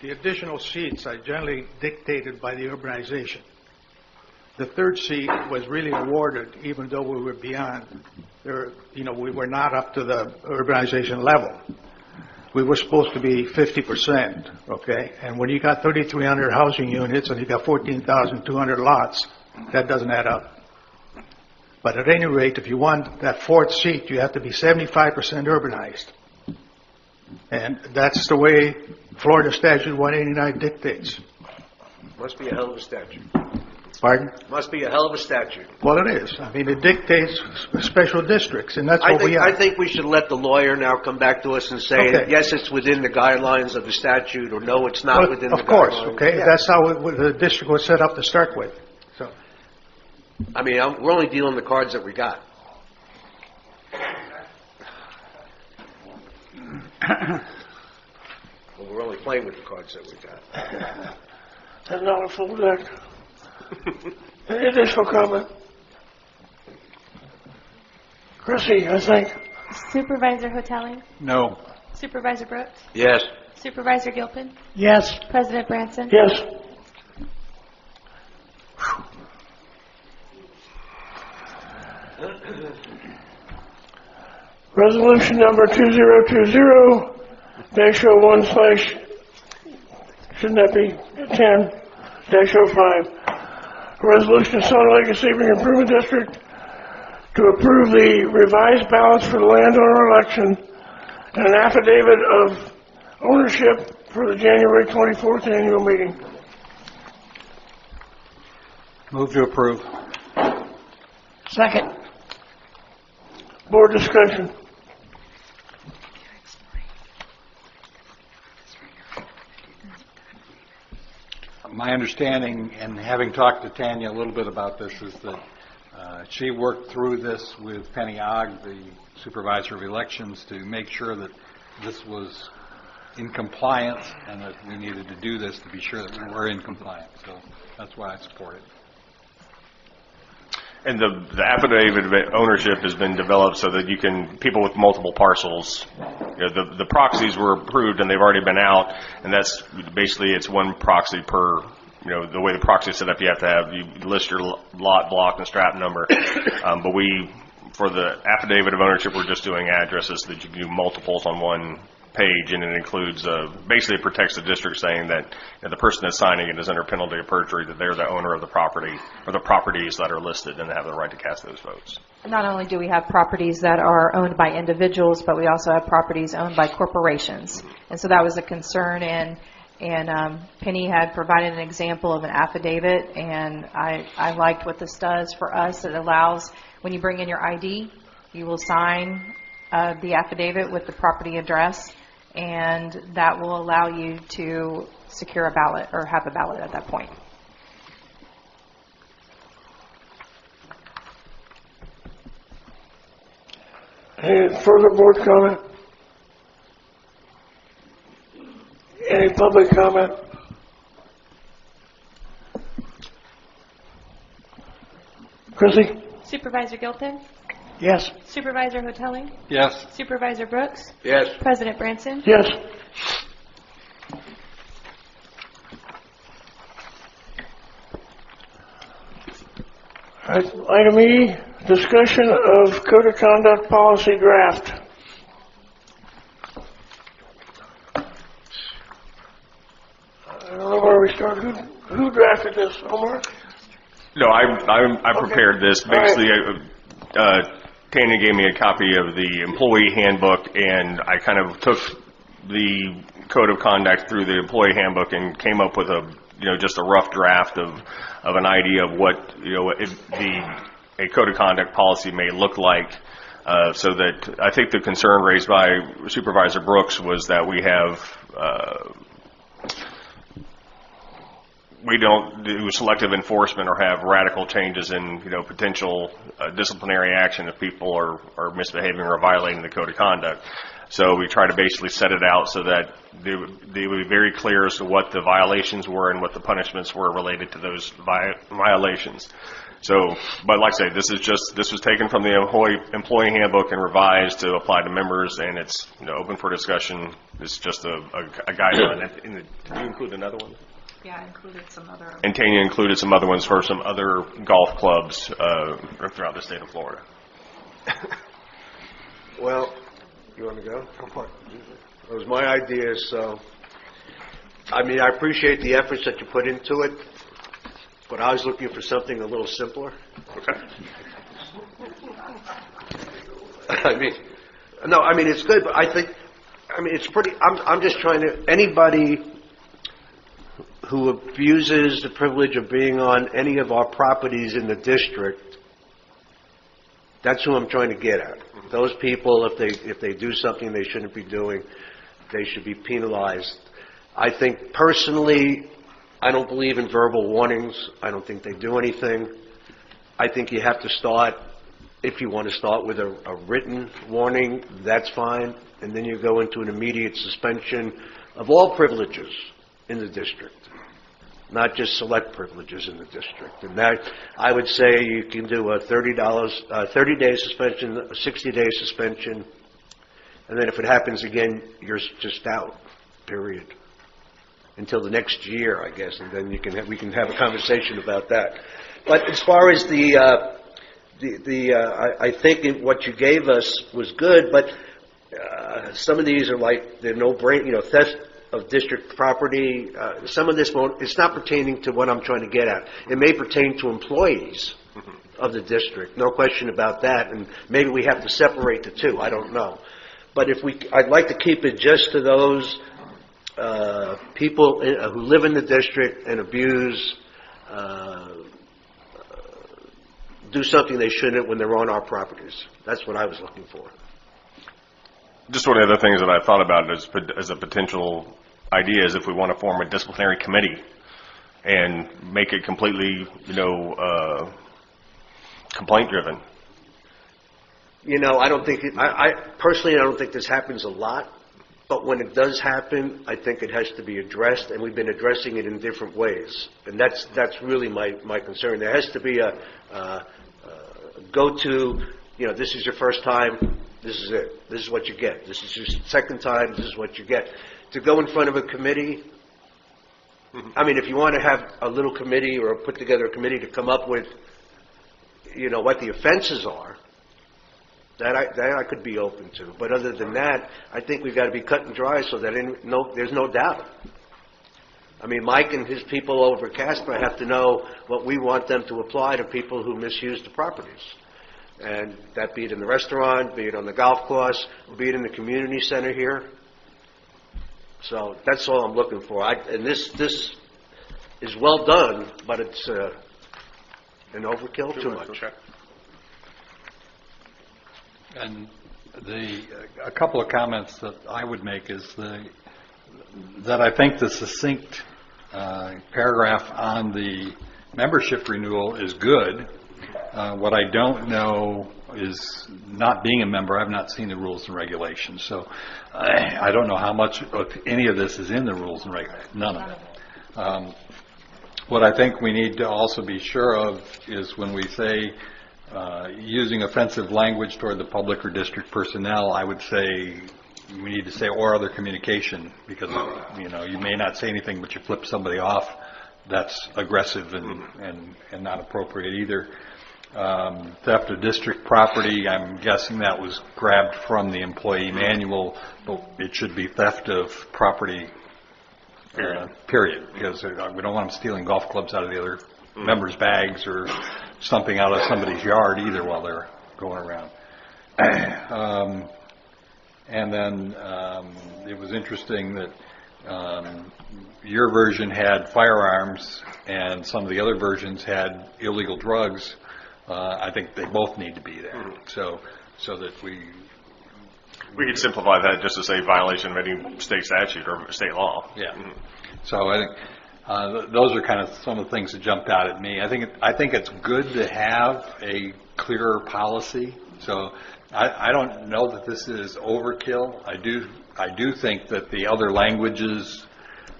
The additional seats are generally dictated by the urbanization. The third seat was really awarded even though we were beyond, we were not up to the urbanization level. We were supposed to be 50%, okay? And when you got 3,300 housing units and you got 14,200 lots, that doesn't add up. But at any rate, if you want that fourth seat, you have to be 75% urbanized. And that's the way Florida Statute 189 dictates. Must be a hell of a statute. Pardon? Must be a hell of a statute. Well, it is. I mean, it dictates special districts, and that's what we have. I think we should let the lawyer now come back to us and say, yes, it's within the guidelines of the statute, or no, it's not within the guidelines. Of course, okay? Yeah. That's how the district was set up to start with. So, I mean, we're only dealing the cards that we got. Well, we're only playing with the cards that we got. That's not a full deck. Any additional comment? Chrissy, I think. Supervisor Hotelling? No. Supervisor Brooks? Yes. Supervisor Gilpin? Yes. President Branson? Yes. Resolution number 2020-01/ shouldn't that be 10-05? A resolution of Salt Lake Sebring Improvement District to approve the revised ballots for the landowner election and an affidavit of ownership for the January 24th annual meeting. Move to approve. Second. Board discussion. My understanding, and having talked to Tanya a little bit about this, is that she worked through this with Penny Ogg, the supervisor of elections, to make sure that this was in compliance and that we needed to do this to be sure that we were in compliance. So that's why I support it. And the affidavit of ownership has been developed so that people with multiple parcels, the proxies were approved and they've already been out, and that's basically it's one proxy per, the way the proxy is set up, you list your lot, block, and strap number. But for the affidavit of ownership, we're just doing addresses that you can do multiples on one page, and it includes basically it protects the district, saying that the person that's signing it is under penalty of perjury, that they're the owner of the property or the properties that are listed and have the right to cast those votes. Not only do we have properties that are owned by individuals, but we also have properties owned by corporations. And so that was a concern And Penny had provided an example of an affidavit, and I liked what this does for us. It allows, when you bring in your ID, you will sign the affidavit with the property address, and that will allow you to secure a ballot or have a ballot at that point. Any further board comment? Any public comment? Chrissy? Supervisor Gilpin, Yes. Supervisor Hotelling, Yes. Supervisor Brooks, Yes. President Branson. Yes. All right, item E, discussion of code of conduct policy draft. I don't know where we start. Who drafted this, Omar? No, I prepared this. All right. Basically, Tanya gave me a copy of the employee handbook, and I kind of took the code of conduct through the employee handbook and came up with just a rough draft of an idea of what, a code of conduct policy may look like. So that I think the concern raised by Supervisor Brooks was that we don't do selective enforcement or have radical changes in, potential disciplinary action if people are misbehaving or violating the code of conduct. So we try to basically set it out so that they would be very clear as to what the violations were and what the punishments were related to those violations. So, but like I say, this was taken from the employee handbook and revised to apply to members, and it's open for discussion. It's just a guideline. Did you include another one? Yeah, I included some other. And Tanya included some other ones for some other golf clubs throughout the state of Florida. Well, you want to go? It was my idea, so, I appreciate the efforts that you put into it, but I was looking for something a little simpler. Okay. It's good, but I think, it's pretty, I'm just trying to, anybody who abuses the privilege of being on any of our properties in the district, that's who I'm trying to get at. Those people, if they do something they shouldn't be doing, they should be penalized. I think personally, I don't believe in verbal warnings. I don't think they do anything. I think you have to start, if you want to start with a written warning, that's fine. And then you go into an immediate suspension of all privileges in the district, not just select privileges in the district. And that, I would say you can do a $30-day suspension, a 60-day suspension, and then if it happens again, you're just out, period. Until the next year, I guess, and then we can have a conversation about that. But as far as I think what you gave us was good, but some of these are like they're theft of district property. Some of this it's not pertaining to what I'm trying to get at. It may pertain to employees of the district, no question about that, and maybe we have to separate the two. I don't know, but I'd like to keep it just to those people who live in the district and abuse, do something they shouldn't when they're on our properties. That's what I was looking for. Just one of the other things that I thought about as a potential idea is if we want to form a disciplinary committee and make it completely, complaint-driven. I don't think personally, I don't think this happens a lot. But when it does happen, I think it has to be addressed, and we've been addressing it in different ways. And that's really my concern. There has to be a go-to, this is your first time, this is it. This is what you get. This is your second time, this is what you get. To go in front of a committee, if you want to have a little committee or put together a committee to come up with, what the offenses are, that I could be open to. But other than that, I think we've got to be cut and dry so that there's no doubt. Mike and his people over at Casper have to know what we want them to apply to people who misuse the properties. And that be it in the restaurant, be it on the golf course, be it in the community center here. So that's all I'm looking for. And this is well done, but it's an overkill, too much. Okay. And a couple of comments that I would make is that I think the succinct paragraph on the membership renewal is good. What I don't know is, not being a member, I've not seen the rules and regulations, so I don't know how much of any of this is in the rules and regulations. None of it. What I think we need to also be sure of is when we say using offensive language toward the public or district personnel, I would say we need to say or other communication, because you may not say anything, but you flip somebody off. That's aggressive and not appropriate either. Theft of district property, I'm guessing that was grabbed from the employee manual, but it should be theft of property, period, because we don't want them stealing golf clubs out of the other members' bags or something out of somebody's yard either while they're going around. And then it was interesting that your version had firearms and some of the other versions had illegal drugs. I think they both need to be there, so that we could simplify that just to say violation of any state statute or state law. Yeah. So I think those are kind of some of the things that jumped out at me. I think it's good to have a clearer policy. So I don't know that this is overkill. I do think that the other languages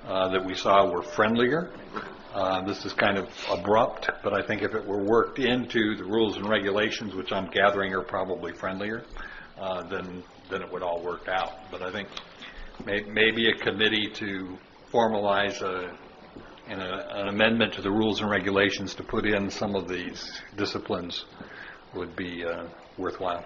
that we saw were friendlier. This is kind of abrupt, but I think if it were worked into the rules and regulations, which I'm gathering are probably friendlier, then it would all work out. But I think maybe a committee to formalize an amendment to the rules and regulations to put in some of these disciplines would be worthwhile.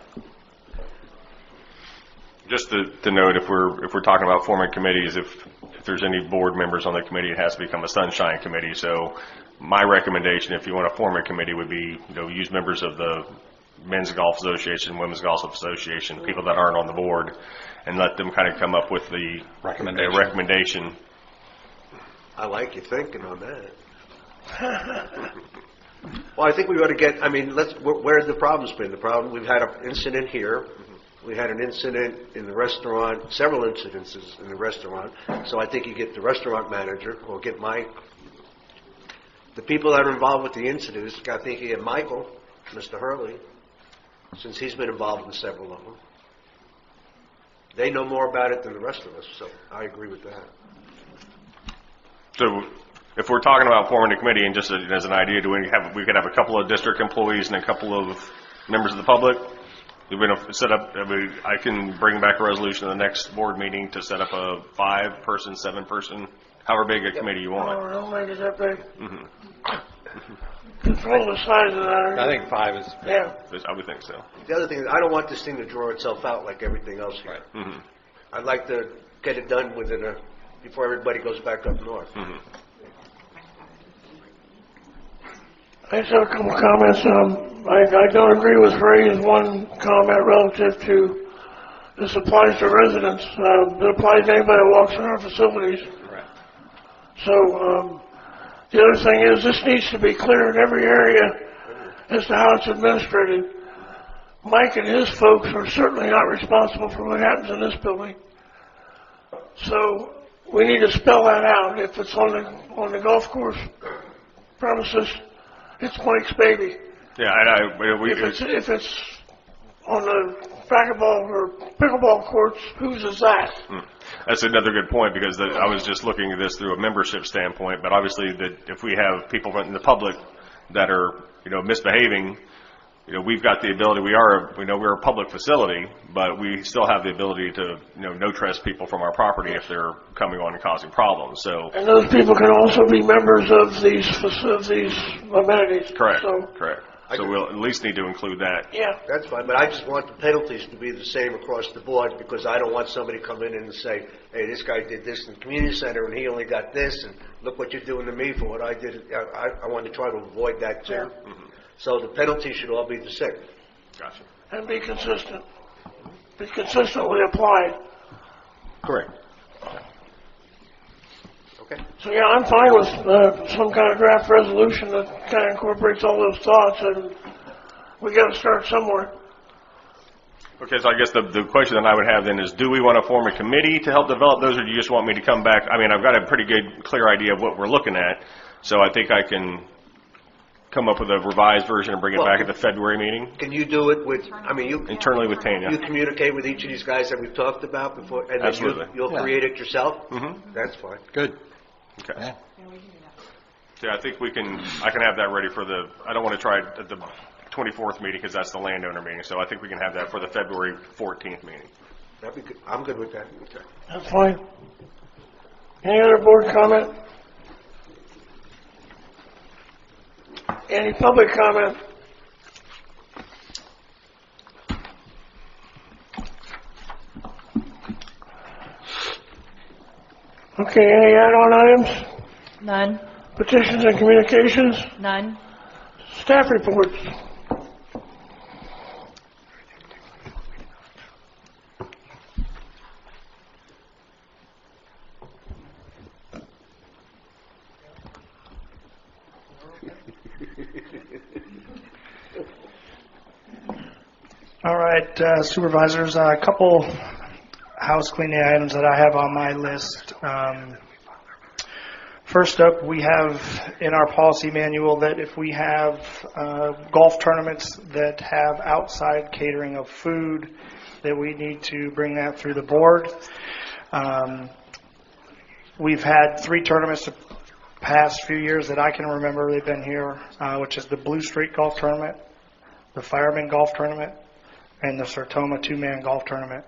Just to note, if we're talking about forming committees, if there's any board members on the committee, it has to become a sunshine committee. So my recommendation, if you want to form a committee, would be use members of the Men's Golf Association, Women's Golf Association, people that aren't on the board, and let them kind of come up with the recommendation. I like you thinking on that. Well, I think we ought to get, where's the problem's been? We've had an incident here. We had an incident in the restaurant, several incidences in the restaurant. So I think you get the restaurant manager, or get Mike. The people that are involved with the incidents, I think you get Michael, Mr. Hurley, since he's been involved in several of them. They know more about it than the rest of us, so I agree with that. So if we're talking about forming a committee, and just as an idea, we could have a couple of district employees and a couple of members of the public? We're going to set up, I can bring back a resolution at the next board meeting to set up a 5-person, 7-person, however big a committee you want. Oh, don't make it that big. Control the size of that. I think 5 is... Yeah. I would think so. The other thing is, I don't want this thing to draw itself out like everything else here. Right. I'd like to get it done before everybody goes back up north. I just have a couple comments. I don't agree with Ray's one comment relative to this applies to residents. It applies to anybody that walks in our facilities. Right. So the other thing is this needs to be clear in every area as to how it's administrated. Mike and his folks are certainly not responsible for what happens in this building. So we need to spell that out. If it's on the golf course premises, it's Mike's baby. Yeah, if it's on the racquetball or pickleball courts, whose is that? That's another good point, because I was just looking at this through a membership standpoint. But obviously, that if we have people in the public that are misbehaving, we've got the ability. We're a public facility, but we still have the ability to no trespass people from our property if they're coming on and causing problems. So, and those people can also be members of these amenities. Correct. Correct. So we'll at least need to include that. Yeah. That's fine, but I just want the penalties to be the same across the board, because I don't want somebody to come in and say, hey, this guy did this in the community center and he only got this, and look what you're doing to me for what I did. I want to try to avoid that too. Yeah. So the penalties should all be the same. Gotcha. And be consistent. Be consistently applied. Correct. So yeah, I'm fine with some kind of draft resolution that kind of incorporates all those thoughts, and we got to start somewhere. Okay, so I guess the question that I would have then is, do we want to form a committee to help develop those, or do you just want me to come back? I mean, I've got a pretty good, clear idea of what we're looking at, so I think I can come up with a revised version and bring it back at the February meeting. Can you do it with, I mean, you... Internally with Tanya. You communicate with each of these guys that we've talked about before, and then Absolutely. you'll create it yourself? Mm-hmm. That's fine. Good. Okay. Yeah. So I think I can have that ready for I don't want to try it at the 24th meeting because that's the landowner meeting, so I think we can have that for the February 14th meeting. That'd be good. I'm good with that. Okay. That's fine. Any other board comment? Any public comment? Okay, any add-on items? None. Petitions and communications? None. Staff reports? All right, Supervisors, a couple house cleaning items that I have on my list. First up, we have in our policy manual that if we have golf tournaments that have outside catering of food, that we need to bring that through the board. We've had 3 tournaments the past few years that I can remember they've been here, which is the Blue Street Golf Tournament, the Fireman Golf Tournament, and the Sertoma 2-man golf tournament.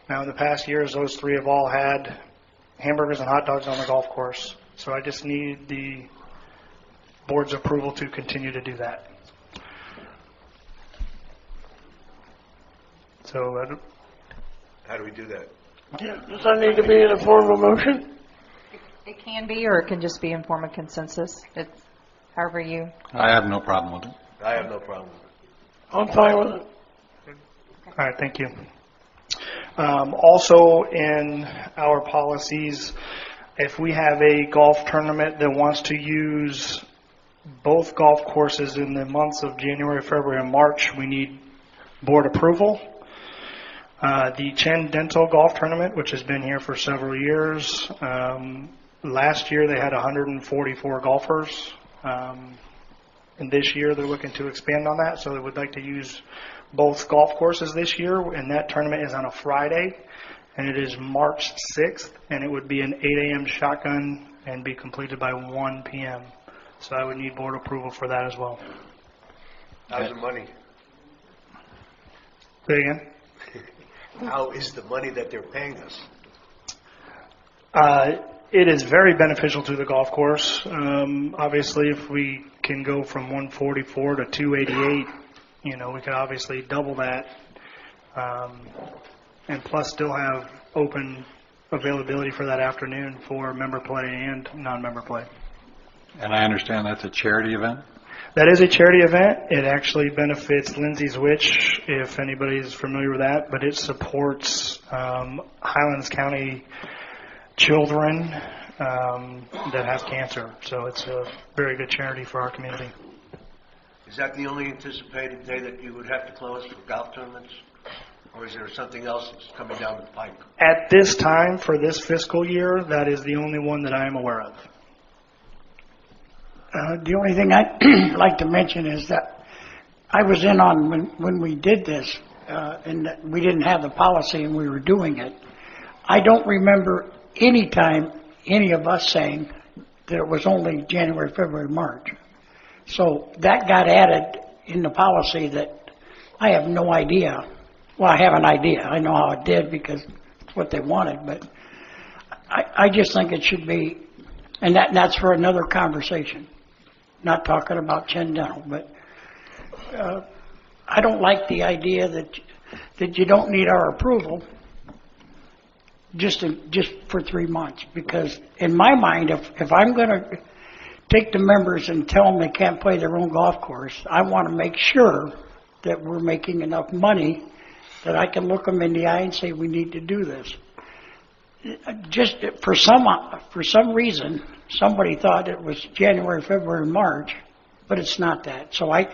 Now, in the past years, those 3 have all had hamburgers and hot dogs on the golf course. So I just need the board's approval to continue to do that. So, How do we do that? Yeah, does that need to be in a form of a motion? It can be, or it can just be in form of consensus. It's however you... I have no problem with it. I have no problem with it. I'm fine with it. all right, thank you. Also, in our policies, if we have a golf tournament that wants to use both golf courses in the months of January, February, and March, we need board approval. The Chen Dental Golf Tournament, which has been here for several years, last year they had 144 golfers. And this year they're looking to expand on that, so they would like to use both golf courses this year, and that tournament is on a Friday, and it is March 6th, and it would be an 8 a.m. shotgun and be completed by 1 p.m. So I would need board approval for that as well. How's the money? Say again? How is the money that they're paying us? It is very beneficial to the golf course. Obviously, if we can go from 144 to 288, we could obviously double that, and plus still have open availability for that afternoon for member play and non-member play. And I understand that's a charity event? That is a charity event. It actually benefits Lindsay's Witch, if anybody's familiar with that, but it supports Highlands County children that have cancer. So it's a very good charity for our community. Is that the only anticipated day that you would have to close for golf tournaments? Or is there something else that's coming down the pipe? At this time, for this fiscal year, that is the only one that I am aware of. The only thing I'd like to mention is that I was in on when we did this, and that we didn't have the policy and we were doing it. I don't remember any time any of us saying that it was only January, February, March. So that got added in the policy that I have no idea. Well, I have an idea. I know how it did because it's what they wanted, but I just think it should be, and that's for another conversation. Not talking about Chen Dental, but I don't like the idea that you don't need our approval just for 3 months, because in my mind, if I'm going to take the members and tell them they can't play their own golf course, I want to make sure that we're making enough money that I can look them in the eye and say we need to do this. Just for some reason, somebody thought it was January, February, March, but it's not that. So I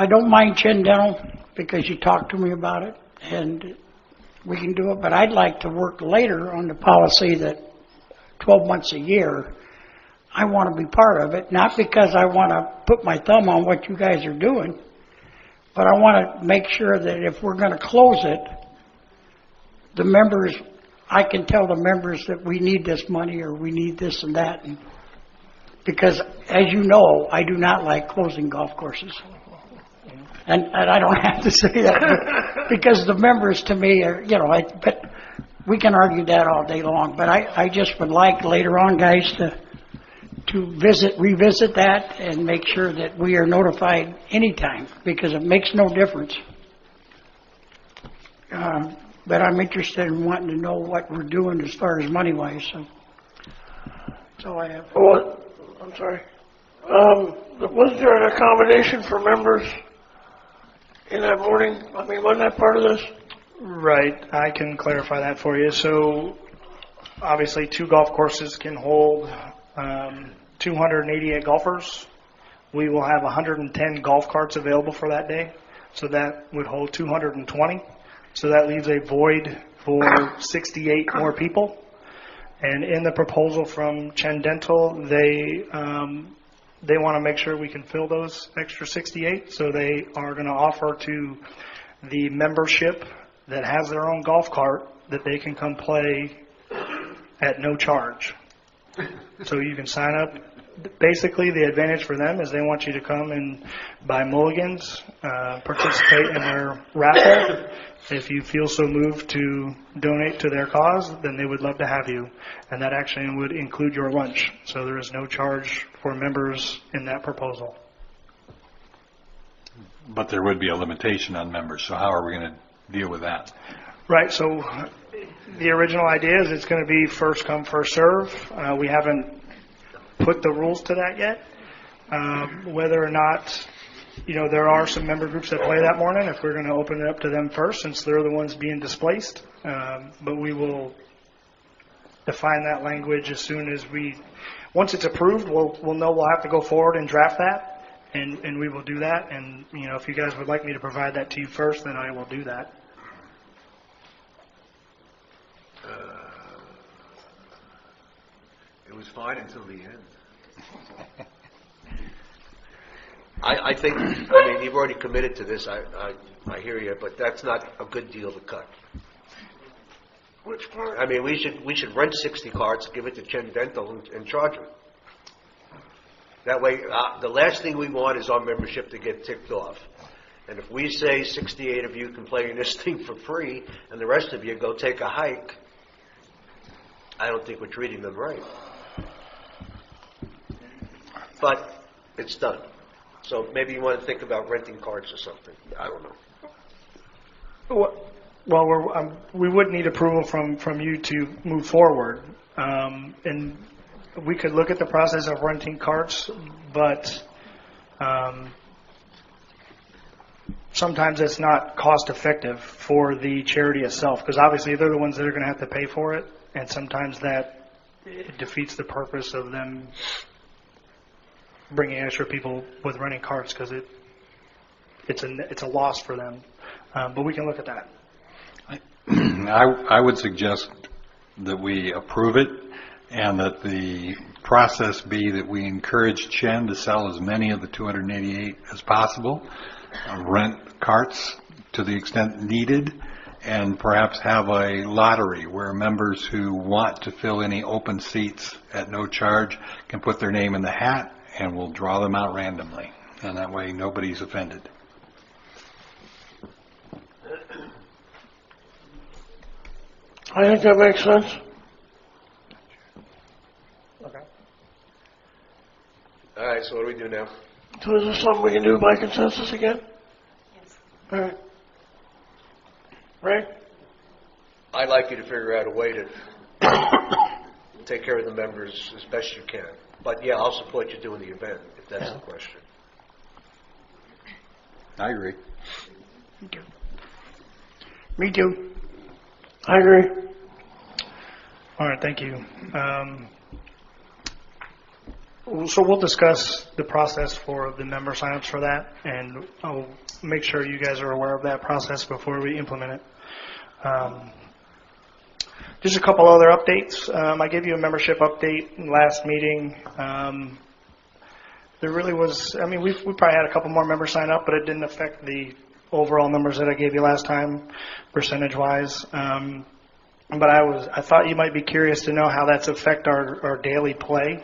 don't mind Chin Dental because you talked to me about it and we can do it, but I'd like to work later on the policy that 12 months a year, I want to be part of it, not because I want to put my thumb on what you guys are doing, but I want to make sure that if we're going to close it, the members, I can tell the members that we need this money or we need this and that. Because, as you know, I do not like closing golf courses. And I don't have to say that because the members to me are, but we can argue that all day long. But I just would like later on, guys, to revisit that and make sure that we are notified anytime because it makes no difference. But I'm interested in wanting to know what we're doing as far as money-wise, so that's all I have. Oh, I'm sorry. Was there an accommodation for members in that morning? I mean, wasn't that part of this? Right, I can clarify that for you. So, obviously, 2 golf courses can hold 288 golfers. We will have 110 golf carts available for that day, so that would hold 220. So that leaves a void for 68 more people. And in the proposal from Chen Dental, they want to make sure we can fill those extra 68. So they are going to offer to the membership that has their own golf cart that they can come play at no charge. So you can sign up. Basically, the advantage for them is they want you to come and buy mulligans, participate in their raffle. If you feel so moved to donate to their cause, then they would love to have you. And that actually would include your lunch. So there is no charge for members in that proposal. But there would be a limitation on members, so how are we going to deal with that? Right, so the original idea is it's going to be first come, first serve. We haven't put the rules to that yet. Whether or not, there are some member groups that play that morning, if we're going to open it up to them first, since they're the ones being displaced. But we will define that language as soon as once it's approved, we'll know we'll have to go forward and draft that, and we will do that. And, if you guys would like me to provide that to you first, then I will do that. It was fine until the end. I think, you've already committed to this, I hear you, but that's not a good deal to cut. Which part? We should rent 60 carts, give it to Chen Dental, and charge them. That way, the last thing we want is our membership to get ticked off. And if we say 68 of you can play in this thing for free, and the rest of you go take a hike, I don't think we're treating them right. But it's done. So maybe you want to think about renting carts or something. I don't know. Well, we would need approval from you to move forward. And we could look at the process of renting carts, but sometimes it's not cost effective for the charity itself, because obviously they're the ones that are going to have to pay for it, and sometimes that it defeats the purpose of them bringing extra people with renting carts, because it's a loss for them. But we can look at that. I would suggest that we approve it and that the process be that we encourage Chen to sell as many of the 288 as possible, rent carts to the extent needed, and perhaps have a lottery where members who want to fill any open seats at no charge can put their name in the hat, and we'll draw them out randomly. And that way nobody's offended. I think that makes sense. Okay. All right, so what do we do now? So is this something we can do by consensus again? Yes. All right. Ray? I'd like you to figure out a way to take care of the members as best you can. But, yeah, I'll support you doing the event, if that's the question. I agree. Me too. I agree. All right, thank you. So we'll discuss the process for the member signups for that, and I'll make sure you guys are aware of that process before we implement it. Just a couple other updates. I gave you a membership update in last meeting. There really was, I mean, we probably had a couple more members sign up, but it didn't affect the overall numbers that I gave you last time, percentage-wise. But I thought you might be curious to know how that's affect our daily play.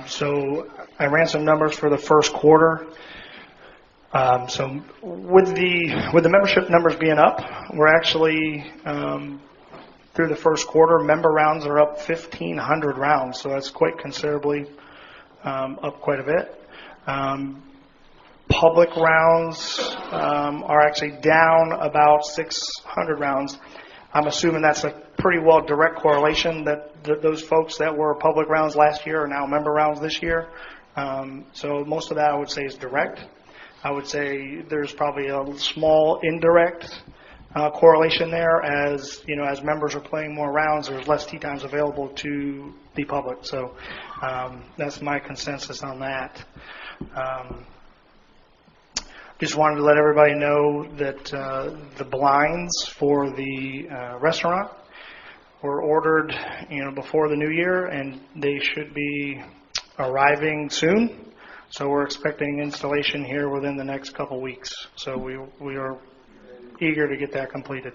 So I ran some numbers for the first quarter. So with the membership numbers being up, we're actually through the first quarter, member rounds are up 1,500 rounds. So that's quite considerably up quite a bit. Public rounds are actually down about 600 rounds. I'm assuming that's a pretty well direct correlation that those folks that were public rounds last year are now member rounds this year. So most of that I would say is direct. I would say there's probably a small indirect correlation there as, you know, as members are playing more rounds, there's less tee times available to the public. So that's my consensus on that. Just wanted to let everybody know that the blinds for the restaurant were ordered, you know, before the new year, and they should be arriving soon. So we're expecting installation here within the next couple weeks. So we are eager to get that completed.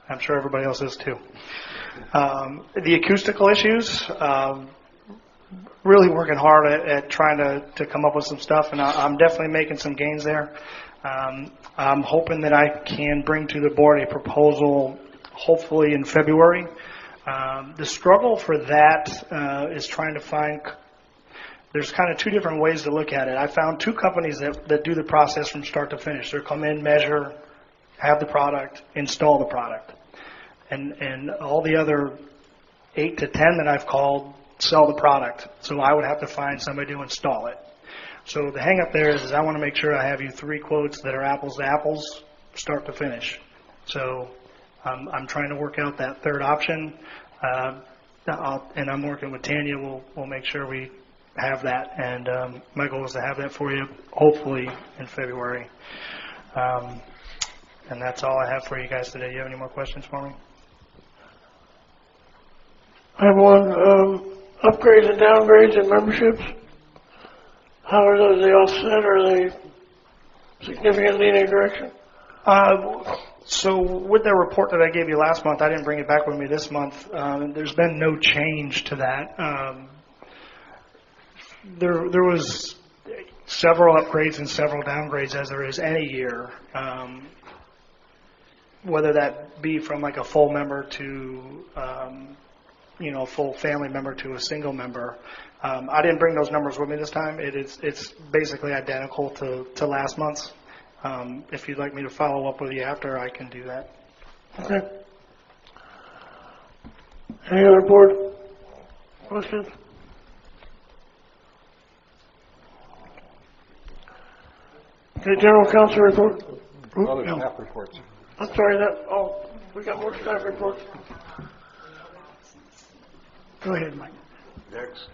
I'm sure everybody else is too. The acoustical issues, really working hard at trying to come up with some stuff, and I'm definitely making some gains there. I'm hoping that I can bring to the board a proposal hopefully in February. The struggle for that is trying to find, there's kind of two different ways to look at it. I found two companies that do the process from start to finish. They come in, measure, have the product, install the product. And all the other 8 to 10 that I've called sell the product. So I would have to find somebody to install it. So the hang up there is I want to make sure I have you 3 quotes that are apples to apples, start to finish. So I'm trying to work out that third option. And I'm working with Tanya. We'll make sure we have that. And my goal is to have that for you hopefully in February. And that's all I have for you guys today. You have any more questions for me? I have one. Upgrades and downgrades and memberships. How are those? Are they offset or are they significantly in any direction? So with the report that I gave you last month, I didn't bring it back with me this month. There's been no change to that. There was several upgrades and several downgrades as there is any year. Whether that be from like a full member to a full family member to a single member. I didn't bring those numbers with me this time. It's basically identical to last month's. If you'd like me to follow up with you after, I can do that. Okay. Any other board questions? Okay, general counsel report. Other staff reports. I'm sorry, we got more staff reports. Go ahead, Mike. Next.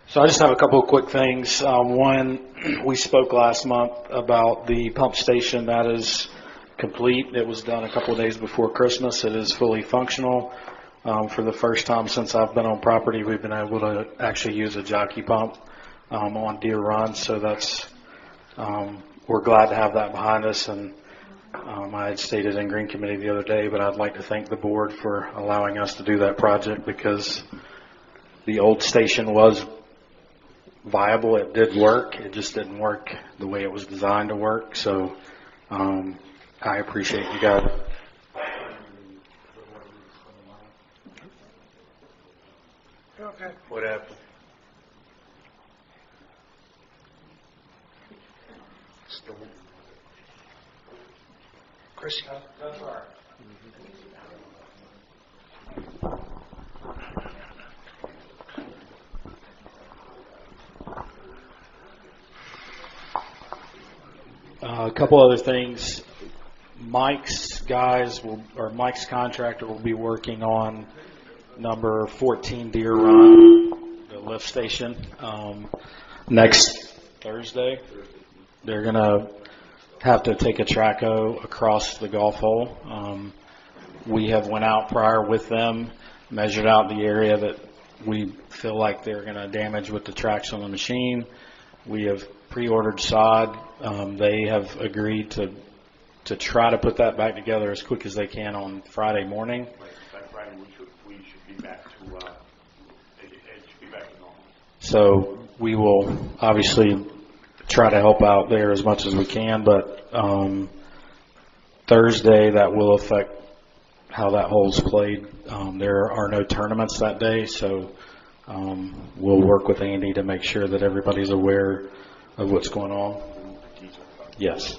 So I just have a couple of quick things. One, we spoke last month about the pump station that is complete. It was done a couple of days before Christmas. It is fully functional. For the first time since I've been on property, we've been able to actually use a jockey pump on Deer Run. So that's we're glad to have that behind us. And I had stated in Green Committee the other day, but I'd like to thank the board for allowing us to do that project because the old station was viable. It did work. It just didn't work the way it was designed to work. So I appreciate you guys. Okay. What happened? Chris? That's all right. A couple other things. Mike's Mike's contractor will be working on number 14 Deer Run, the lift station, next Thursday. They're going to have to take a traco across the golf hole. We have went out prior with them, measured out the area that we feel like they're going to damage with the tracks on the machine. We have pre-ordered sod. They have agreed to try to put that back together as quick as they can on Friday morning. By Friday, we should be back to, it should be back to normal. So we will obviously try to help out there as much as we can, but Thursday that will affect how that hole's played. There are no tournaments that day, so we'll work with Andy to make sure that everybody's aware of what's going on. Yes.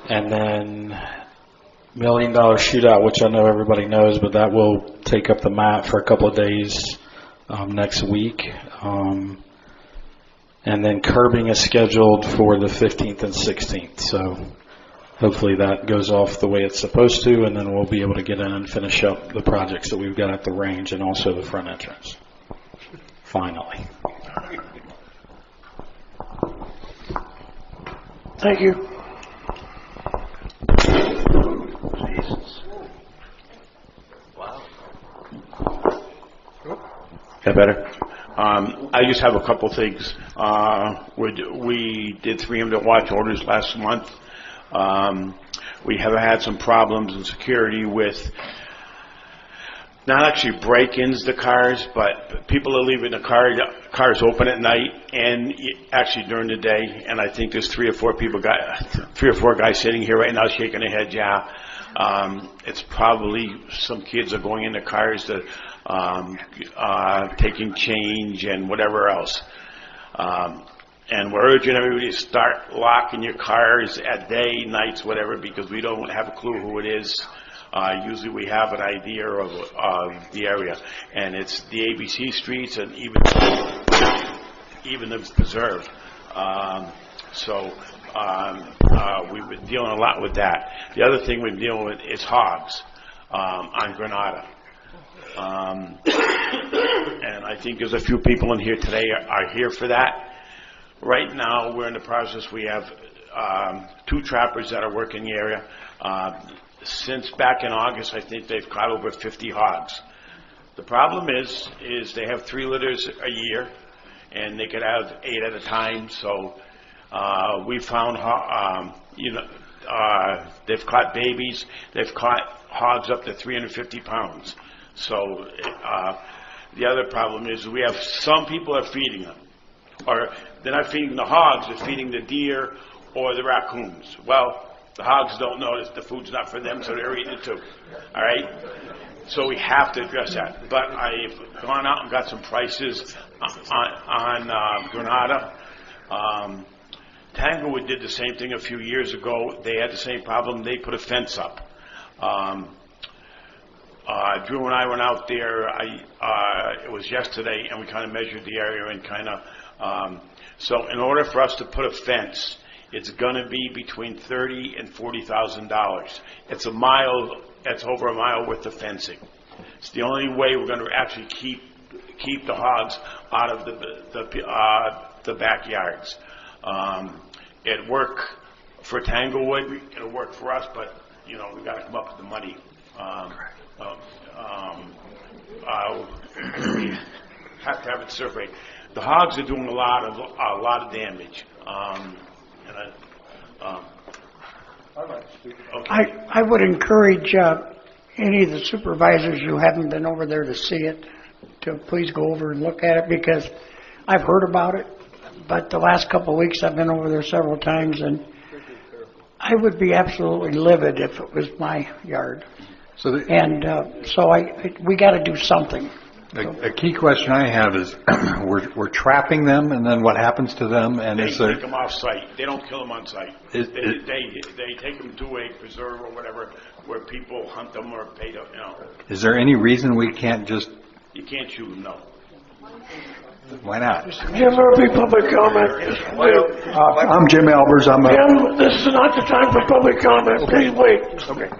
And then $1 Million Shootout, which I know everybody knows, but that will take up the mat for a couple of days next week. And then curbing is scheduled for the 15th and 16th. So hopefully that goes off the way it's supposed to, and then we'll be able to get in and finish up the projects that we've got at the range and also the front entrance. Finally. Thank you. That better? I just have a couple things. We did 300 watch orders last month. We have had some problems in security with not actually break-ins to cars, but people are leaving the cars open at night and actually during the day. And I think there's three or four guys sitting here right now shaking their head. Yeah, it's probably some kids are going in the cars to taking change and whatever else. And we're urging everybody to start locking your cars at day, nights, whatever, because we don't have a clue who it is. Usually we have an idea of the area, and it's the ABC streets and even the preserve. We've been dealing a lot with that. The other thing we're dealing with is hogs on Granada. And I think there's a few people in here today are here for that. Right now, we're in the process. We have 2 trappers that are working the area. Since back in August, I think they've caught over 50 hogs. The problem is they have 3 litters a year, and they could have 8 at a time. So we found, they've caught babies. They've caught hogs up to 350 pounds. So the other problem is we have some people are feeding them, or they're not feeding the hogs, they're feeding the deer or the raccoons. Well, the hogs don't notice the food's not for them, so they're eating it too. All right? So we have to address that. But I've gone out and got some prices on Granada. Tanglewood did the same thing a few years ago. They had the same problem. They put a fence up. Drew and I went out there, it was yesterday, and we kind of measured the area and kind of, so in order for us to put a fence, it's going to be between $30,000 and $40,000. It's over a mile worth of fencing. It's the only way we're going to actually keep the hogs out of the backyards. It worked for Tanglewood, it'll work for us, but we got to come up with the money. We have to have it surveyed. The hogs are doing a lot of damage. I would encourage any of the supervisors who haven't been over there to see it to please go over and look at it, because I've heard about it, but the last couple of weeks I've been over there several times, and I would be absolutely livid if it was my yard. So we got to do something. A key question I have is, we're trapping them, and then what happens to them? And they take them off site. They don't kill them on site. They take them to a preserve or whatever, where people hunt them or pay them. Is there any reason we can't just? You can't shoot them, no. Why not? Jim Murphy, public comment. I'm Jim Albers. Jim, this is not the time for public comment. Please wait. Okay.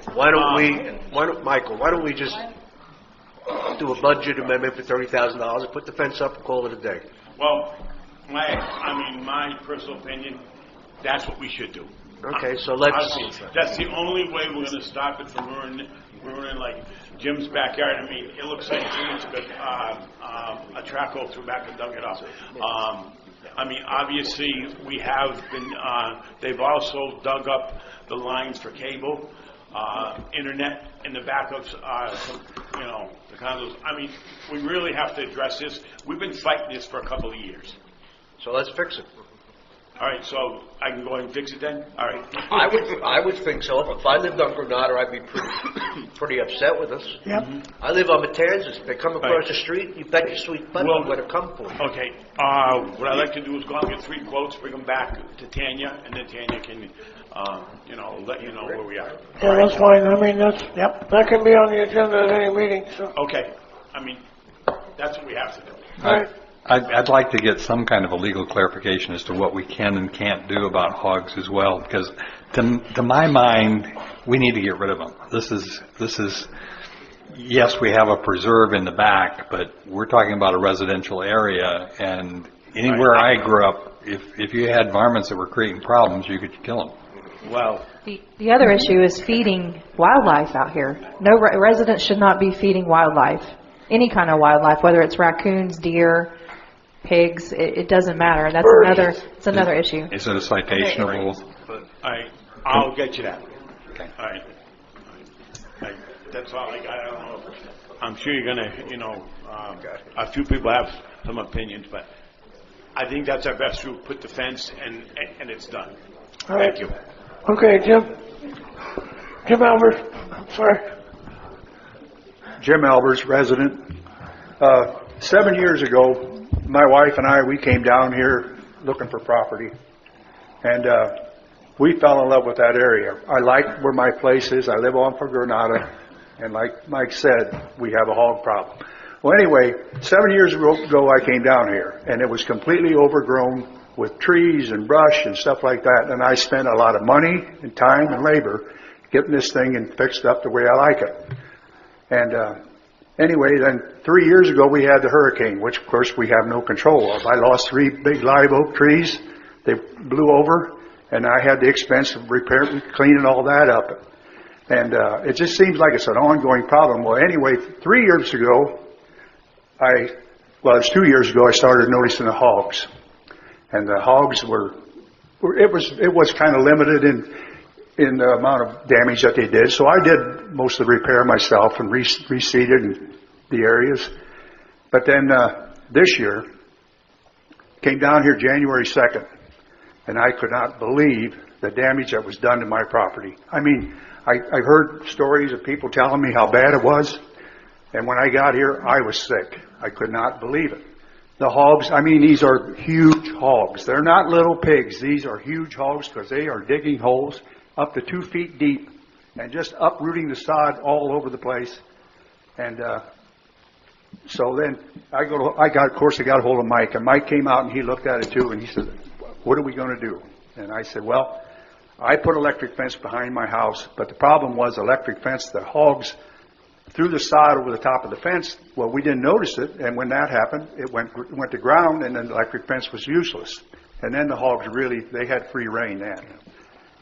Michael, why don't we just do a budget amendment for $30,000 and put the fence up and call it a day? Well, my personal opinion, that's what we should do. Okay, so let's... That's the only way we're going to stop it from ruining like Jim's backyard. I mean, it looks like 2 weeks ago, a track hole through back and dug it up. Obviously, we have been, they've also dug up the lines for cable, internet in the back of, the condos. We really have to address this. We've been fighting this for a couple of years. So let's fix it. All right, so I can go ahead and fix it then? All right. I would think so. If I lived on Granada, I'd be pretty upset with us. Yep. I live on Matanzas. If they come across the street, you bet your sweet butt I'm going to come for you. Okay. What I'd like to do is go out and get 3 quotes, bring them back to Tanya, and then Tanya can, let you know where we are. Yeah, that's fine. That can be on the agenda at any meeting, so. Okay. That's what we have to do. All right. I'd like to get some kind of a legal clarification as to what we can and can't do about hogs as well, because to my mind, we need to get rid of them. This is, yes, we have a preserve in the back, but we're talking about a residential area, and anywhere I grew up, if you had varmints that were creating problems, you could kill them. Well, The other issue is feeding wildlife out here. No residents should not be feeding wildlife, any kind of wildlife, whether it's raccoons, deer, pigs, it doesn't matter. It's another issue. Is it a citationable? All right, I'll get you that. Okay. All right. That's all I got. I don't know. I'm sure you're gonna, a few people have some opinions, but I think that's our best route. Put the fence, and it's done. All right. Thank you. Okay, Jim Albers. Sorry. Jim Albers, resident. 7 years ago, my wife and we came down here looking for property, and we fell in love with that area. I like where my place is. I live on for Granada, and like Mike said, we have a hog problem. Well, anyway, 7 years ago I came down here, and it was completely overgrown with trees and brush and stuff like that, and I spent a lot of money and time and labor getting this thing and fixed up the way I like it. And anyway, then 3 years ago we had the hurricane, which of course we have no control of. I lost 3 big live oak trees. They blew over, and I had the expense of repairing, cleaning all that up. And it just seems like it's an ongoing problem. Well, anyway, 3 years ago, it was 2 years ago, I started noticing the hogs. And the hogs it was kind of limited in the amount of damage that they did. So I did most of the repair myself and reseeded the areas. But then this year, came down here January 2nd, and I could not believe the damage that was done to my property. I heard stories of people telling me how bad it was, and when I got here, I was sick. I could not believe it. The hogs, these are huge hogs. They're not little pigs. These are huge hogs because they are digging holes up to 2 feet deep and just uprooting the sod all over the place. And so then I got a hold of Mike, and Mike came out and he looked at it too, and he said, "What are we going to do?" And I said, "Well, I put electric fence behind my house, but the problem was electric fence, the hogs threw the sod over the top of the fence. Well, we didn't notice it, and when that happened, it went to ground, and then the electric fence was useless. And then the hogs they had free reign then.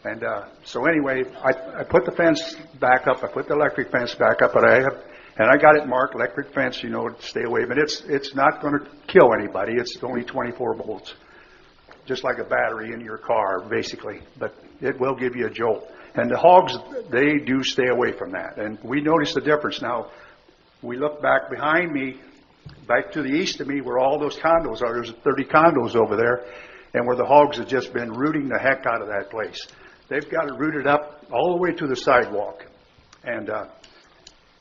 And so anyway, I put the fence back up. I put the electric fence back up, and I got it marked electric fence, to stay away. But it's not going to kill anybody. It's only 24 volts, just like a battery in your car, basically. But it will give you a jolt. And the hogs, they do stay away from that. And we notice the difference. Now, we look back behind me, back to the east of me, where all those condos are. There's 30 condos over there, and where the hogs have just been rooting the heck out of that place. They've got it rooted up all the way to the sidewalk. And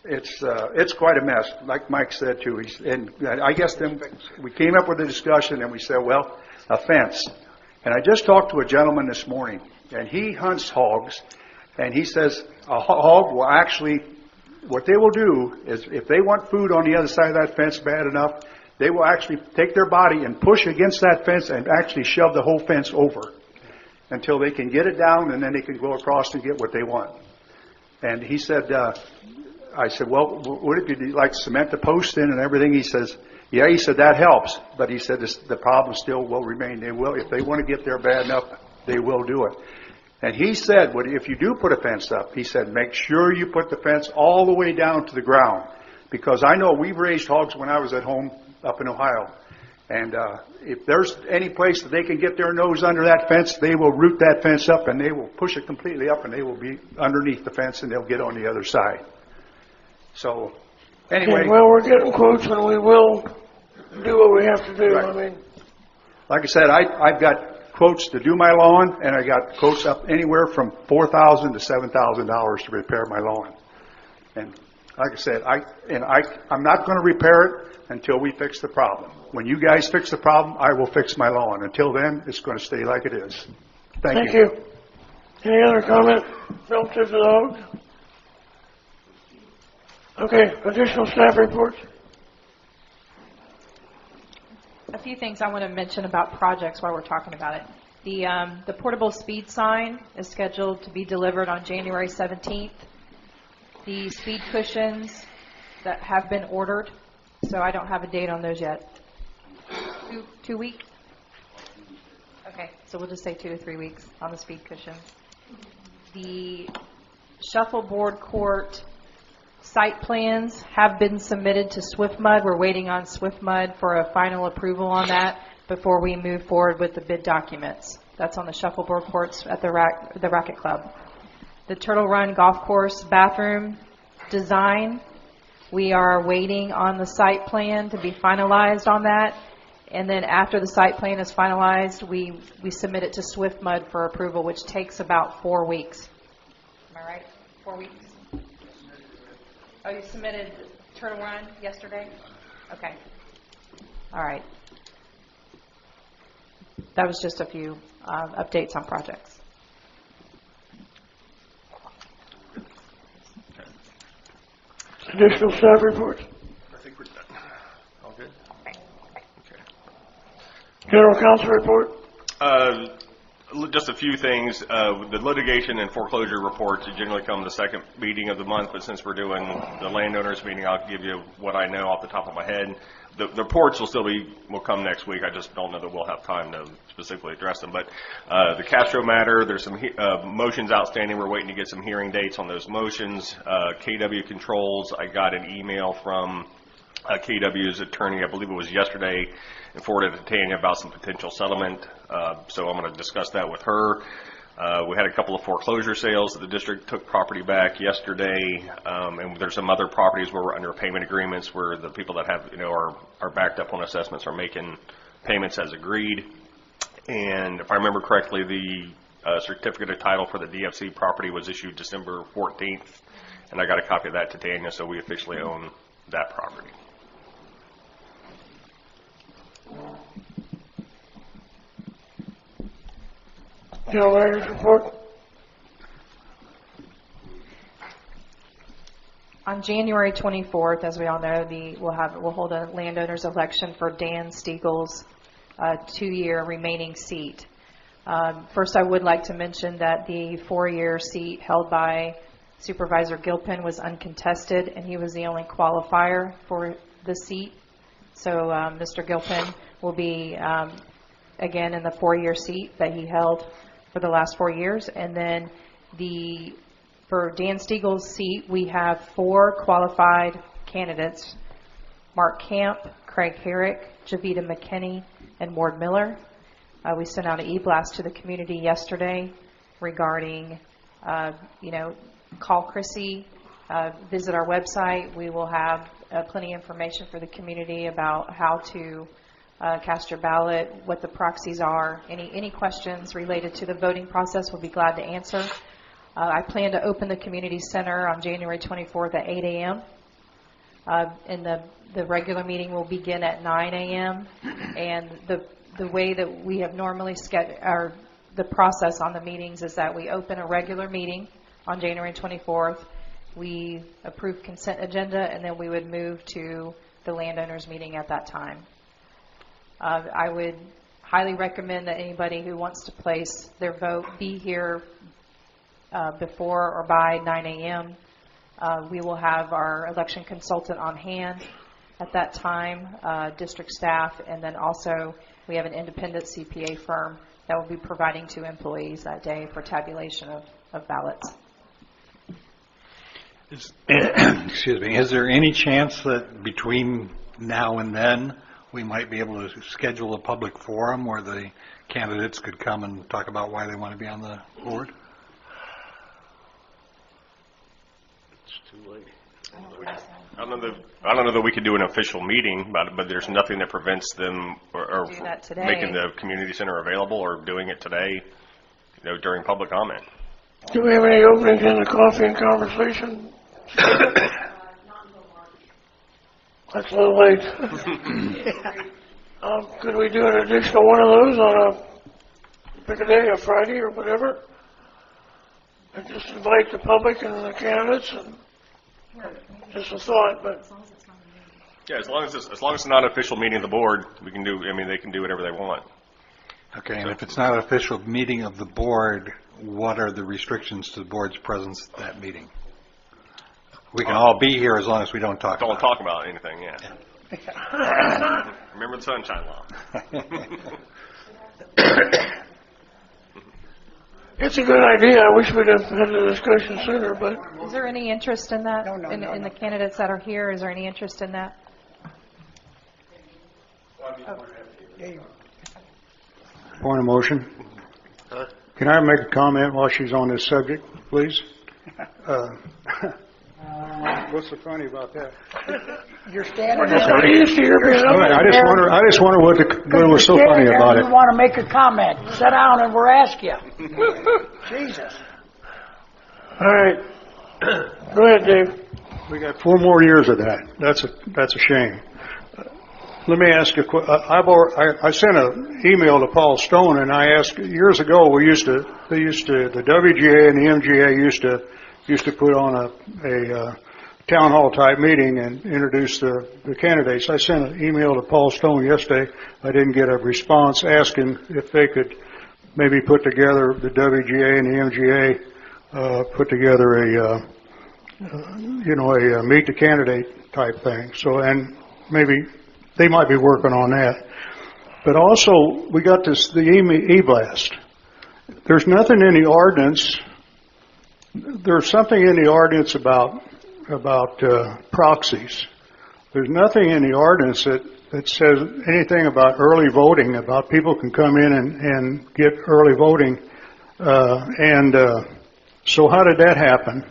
it's quite a mess, like Mike said, too. And I guess then we came up with a discussion, and we said, well, a fence. And I just talked to a gentleman this morning, and he hunts hogs. And he says a hog will actually, what they will do is if they want food on the other side of that fence bad enough, they will actually take their body and push against that fence and actually shove the whole fence over until they can get it down, and then they can go across and get what they want. And he said, I said, well, what if you like cement the post in and everything? He says, yeah, he said, that helps. But he said the problem still will remain. They will, if they want to get there bad enough, they will do it. And he said, well, if you do put a fence up, he said, make sure you put the fence all the way down to the ground. Because I know we've raised hogs when I was at home up in Ohio. And if there's any place that they can get their nose under that fence, they will root that fence up and they will push it completely up and they will be underneath the fence and they'll get on the other side. So, anyway. Okay, well, we're getting quotes and we will do what we have to do. Right. I mean, like I said, I've got quotes to do my lawn, and I got quotes up anywhere from $4,000 to $7,000 to repair my lawn. And like I said, I'm not going to repair it until we fix the problem. When you guys fix the problem, I will fix my lawn. Until then, it's going to stay like it is. Thank you. Any other comment relative to the hogs? Okay, additional staff reports. A few things I want to mention about projects while we're talking about it. The portable speed sign is scheduled to be delivered on January 17th. The speed cushions that have been ordered, so I don't have a date on those yet. 2 weeks? Okay, so we'll just say 2 to 3 weeks on the speed cushions. The shuffleboard court site plans have been submitted to SwiftMud. We're waiting on SwiftMud for a final approval on that before we move forward with the bid documents. That's on the shuffleboard courts at the Racket Club. The Turtle Run Golf Course bathroom design, we are waiting on the site plan to be finalized on that. And then after the site plan is finalized, we submit it to SwiftMud for approval, which takes about 4 weeks. Am I right? 4 weeks? Oh, you submitted Turtle Run yesterday? Okay. All right. That was just a few updates on projects. Additional staff reports. I think we're done. All good? Okay. General counsel report. Just a few things. The litigation and foreclosure reports generally come the second meeting of the month, but since we're doing the landowners meeting, I'll give you what I know off the top of my head. The reports will come next week. I just don't know that we'll have time to specifically address them. But the Castro matter, there's some motions outstanding. We're waiting to get some hearing dates on those motions. KW Controls, I got an email from KW's attorney, I believe it was yesterday, and forwarded to Tanya about some potential settlement. So I'm going to discuss that with her. We had a couple of foreclosure sales that the district took property back yesterday, and there's some other properties where we're under payment agreements where the people that have, are backed up on assessments are making payments as agreed. And if I remember correctly, the certificate of title for the DFC property was issued December 14th, and I got a copy of that to Tanya, so we officially own that property. General manager's report. On January 24th, as we all know, we'll hold a landowners election for Dan Stiegel's 2-year remaining seat. First, I would like to mention that the 4-year seat held by Supervisor Gilpin was uncontested, and he was the only qualifier for the seat. So Mr. Gilpin will be, again, in the 4-year seat that he held for the last 4 years. And then for Dan Stiegel's seat, we have 4 qualified candidates: Mark Camp, Craig Herrick, Javita McKinney, and Ward Miller. We sent out an e-blast to the community yesterday regarding, call Chrissy, visit our website. We will have plenty of information for the community about how to cast your ballot, what the proxies are. Any questions related to the voting process, we'll be glad to answer. I plan to open the community center on January 24th at 8 a.m. And the regular meeting will begin at 9 a.m. And the way that we have normally the process on the meetings is that we open a regular meeting on January 24th. We approve consent agenda, and then we would move to the landowners meeting at that time. I would highly recommend that anybody who wants to place their vote be here before or by 9 a.m. We will have our election consultant on hand at that time, district staff, and then also we have an independent CPA firm that will be providing to employees that day for tabulation of ballots. Excuse me, is there any chance that between now and then we might be able to schedule a public forum where the candidates could come and talk about why they want to be on the board? It's too late. I don't know that we could do an official meeting, but there's nothing that prevents them or Do that today. making the community center available or doing it today, during public comment. Do we have any openings in the coffee and conversation? That's a little late. Could we do an additional one of those on pick a day, a Friday or whatever? And just invite the public and the candidates and just a thought, but Yeah, as long as it's not an official meeting of the board, they can do whatever they want. Okay, and if it's not an official meeting of the board, what are the restrictions to the board's presence at that meeting? We can all be here as long as we don't talk Don't about talk about anything, yeah. Remember the sunshine law. it's a good idea. I wish we'd have had the discussion sooner, but Is there any interest in that? No, In the candidates that are here, is there any interest in that? Point of motion. Can I make a comment while she's on this subject, please? What's so funny about that? You're standing we're there. not used to your being up I just wonder what was so funny about it. You want to make a comment. Sit down and we'll ask you. Jesus. All right. Go ahead, Dave. We got 4 more years of that. That's a shame. Let me ask you. I sent an email to Paul Stone, and I asked years ago. The WGA and the MGA used to put on a town hall type meeting and introduce the candidates. I sent an email to Paul Stone yesterday. I didn't get a response asking if they could maybe put together, the WGA and the MGA put together a meet the candidate type thing. So, and maybe they might be working on that. But also, we got the e-blast. There's nothing in the ordinance. There's something in the ordinance about proxies. There's nothing in the ordinance that says anything about early voting, about people can come in and get early voting. So how did that happen?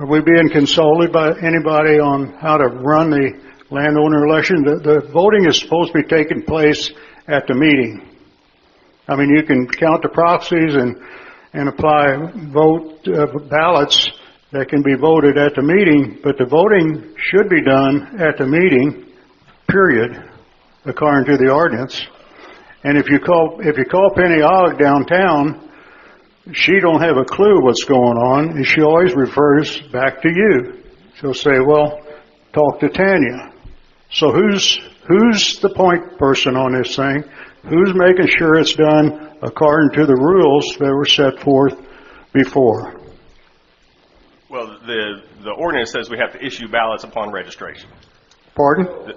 Are we being consulted by anybody on how to run the landowner election? The voting is supposed to be taking place at the meeting. I mean, you can count the proxies and apply ballots that can be voted at the meeting, but the voting should be done at the meeting, period, according to the ordinance. And if you call Penny Ogg downtown, she don't have a clue what's going on, and she always refers back to you. She'll say, well, talk to Tanya. So who's the point person on this thing? Who's making sure it's done according to the rules that were set forth before? Well, the ordinance says we have to issue ballots upon registration. Pardon?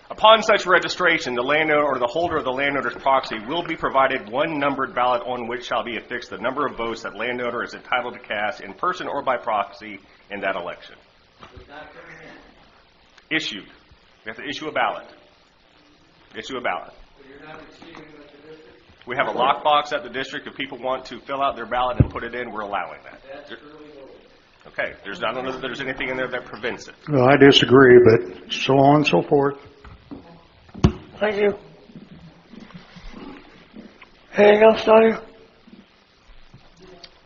Upon such registration, the landowner or the holder of the landowner's proxy will be provided one numbered ballot on which shall be affixed the number of votes that landowner is entitled to cast in person or by proxy in that election. Issued. We have to issue a ballot. Issue a ballot. We have a lockbox at the district. If people want to fill out their ballot and put it in, we're allowing that. Okay. I don't know that there's anything in there that prevents it. Well, I disagree, but so on and so forth. Thank you. Anything else, Tanya?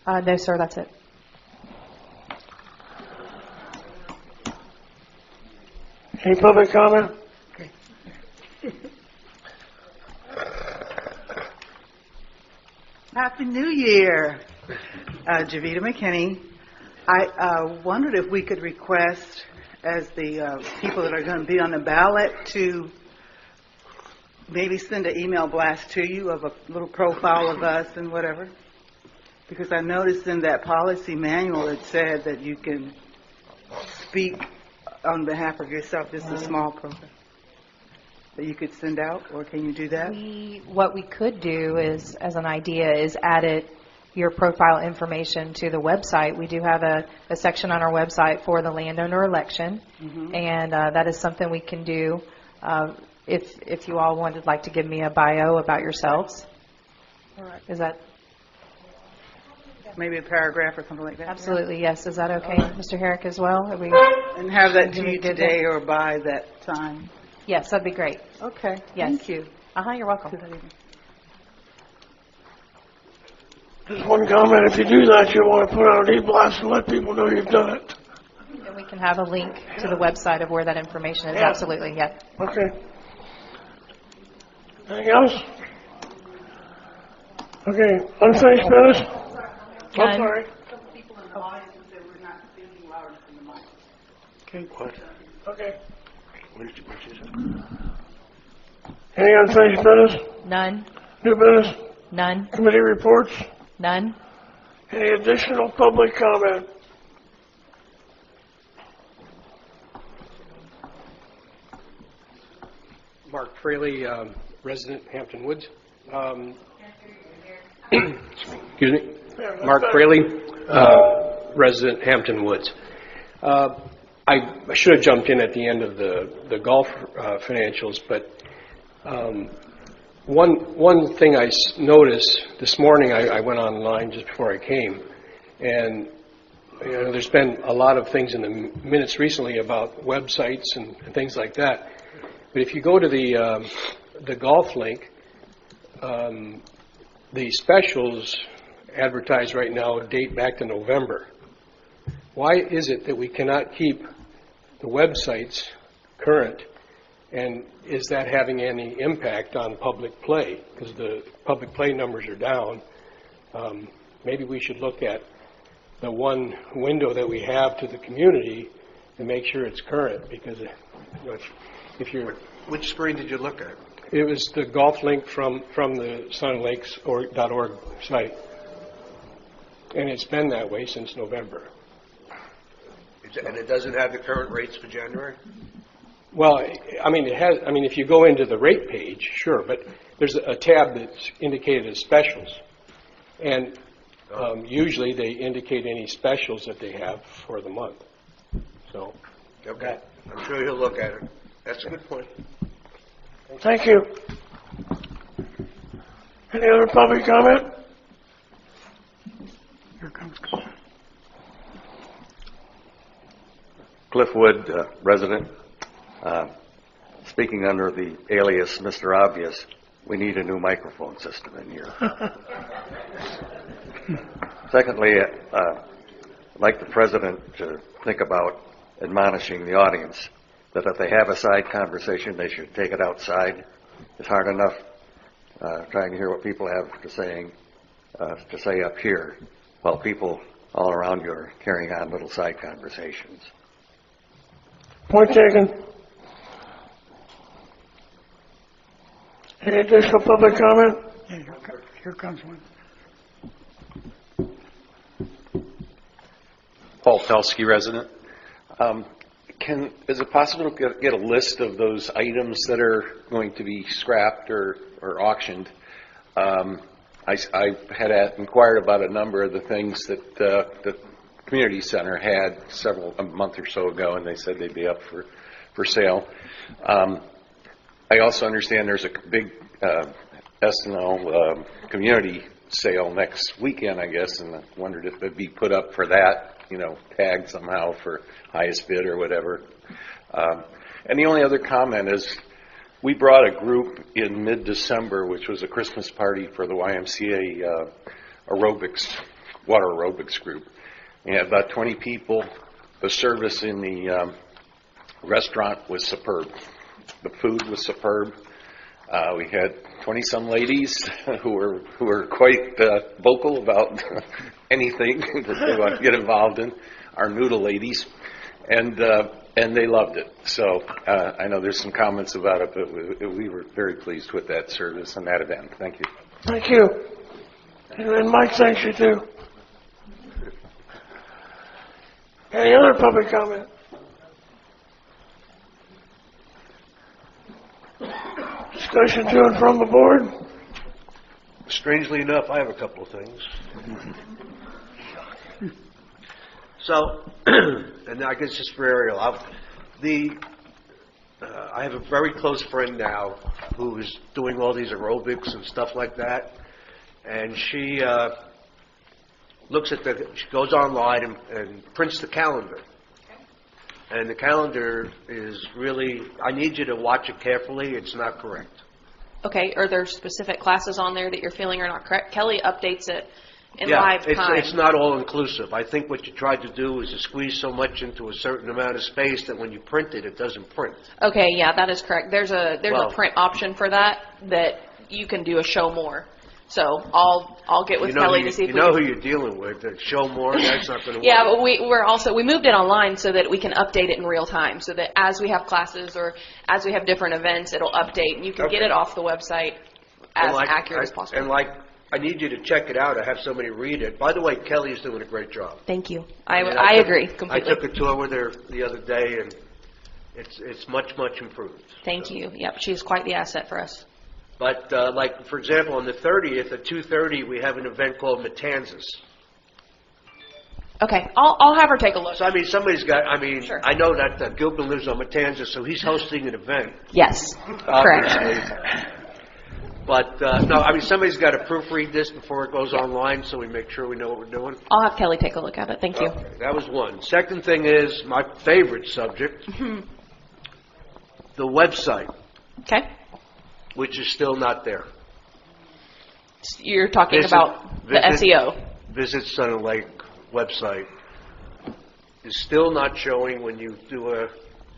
No, sir, that's it. Any public comment? Happy New Year, Javita McKinney. I wondered if we could request as the people that are going to be on the ballot to maybe send an email blast to you of a little profile of us and whatever? Because I noticed in that policy manual it said that you can speak on behalf of yourself, just a small profile that you could send out, or can you do that? What we could do is, as an idea, is add your profile information to the website. We do have a section on our website for the landowner election, and that is something we can do. If you all would like to give me a bio about yourselves. All right. Is that? Maybe a paragraph or something like that? Absolutely, yes. Is that okay, Mr. Herrick, as well? And have that to you today or by that time? Yes, that'd be great. Okay, yes. Thank you. You're welcome. Just one comment, if you do that, you want to put out an e-blast and let people know you've done it. And we can have a link to the website of where that information is. Yeah. Absolutely, yeah. Okay. Anything else? Okay, unfinished business? I'm None. sorry. Okay, what? Okay. What did you say? Any unfinished business? None. New business? None. Committee reports? None. Any additional public comment? Mark Fraley, resident Hampton Woods. Excuse me. Mark Fraley, resident Hampton Woods. I should have jumped in at the end of the golf financials, but one thing I noticed this morning, I went online just before I came, and there's been a lot of things in the minutes recently about websites and things like that. But if you go to the golf link, the specials advertised right now date back to November. Why is it that we cannot keep the websites current, and is that having any impact on public play? Because the public play numbers are down. Maybe we should look at the one window that we have to the community and make sure it's current, because if you're... Which screen did you look at? It was the golf link from the sunandlakes.org site. And it's been that way since November. And it doesn't have the current rates for January? Well, I mean, it has. I mean, if you go into the rate page, sure, but there's a tab that's indicated as specials. And usually they indicate any specials that they have for the month. So. Okay. I'm sure you'll look at it. That's a good point. Thank you. Any other public comment? Here comes. Cliff Wood, resident. Speaking under the alias Mr. Obvious, we need a new microphone system in here. Secondly, I'd like the president to think about admonishing the audience that if they have a side conversation, they should take it outside. It's hard enough trying to hear what people have to say up here, while people all around you are carrying on little side conversations. Point taken. Any additional public comment? Yeah, here comes one. Paul Pelsky, resident. Is it possible to get a list of those items that are going to be scrapped or auctioned? I had inquired about a number of the things that the community center had a month or so ago, and they said they'd be up for sale. I also understand there's a big SNL community sale next weekend, I guess, and I wondered if it'd be put up for that, tagged somehow for highest bid or whatever. And the only other comment is we brought a group in mid-December, which was a Christmas party for the YMCA water aerobics group. We had about 20 people. The service in the restaurant was superb. The food was superb. We had 20-some ladies who were quite vocal about anything that they want to get involved in. Our noodle ladies, and and they loved it. So I know there's some comments about it, but we were very pleased with that service and that event. Thank you. Thank you. And Mike thanks you too. Any other public comment? Discussion to and from the board? Strangely enough, I have a couple of things. So, and I guess just for Ariel, I have a very close friend now who is doing all these aerobics and stuff like that, and she she goes online and prints the calendar. And the calendar is really, I need you to watch it carefully, it's not correct. Okay, are there specific classes on there that you're feeling are not correct? Kelly updates it in live time. It's not all inclusive. I think what you tried to do is to squeeze so much into a certain amount of space that when you print it, it doesn't print. Okay, yeah, that is correct. There's a print option for that you can do a show more. So I'll get with Kelly to see if you know who you're dealing with. Show more, that's not going to work. Yeah, but we moved it online so that we can update it in real time, so that as we have classes or as we have different events, it'll update and you can get it off the website as accurate as possible. And I need you to check it out. I have somebody read it. By the way, Kelly is doing a great job. Thank you. I agree completely. I took a tour with her the other day, and it's much improved. Thank you. Yep, she's quite the asset for us. But for example, on the 30th at 2:30, we have an event called Matanzas. Okay, I'll have her take a look. So somebody's got. Sure. I know that Gilpin lives on Matanzas, so he's hosting an event. Yes, correct. But no, somebody's got to proofread this before it goes online, so we make sure we know what we're doing. I'll have Kelly take a look at it. Thank you. Okay, that was one. Second thing is my favorite subject, the website. Okay. Which is still not there. You're talking about the SEO. Visit Sun and Lake website is still not showing when you do a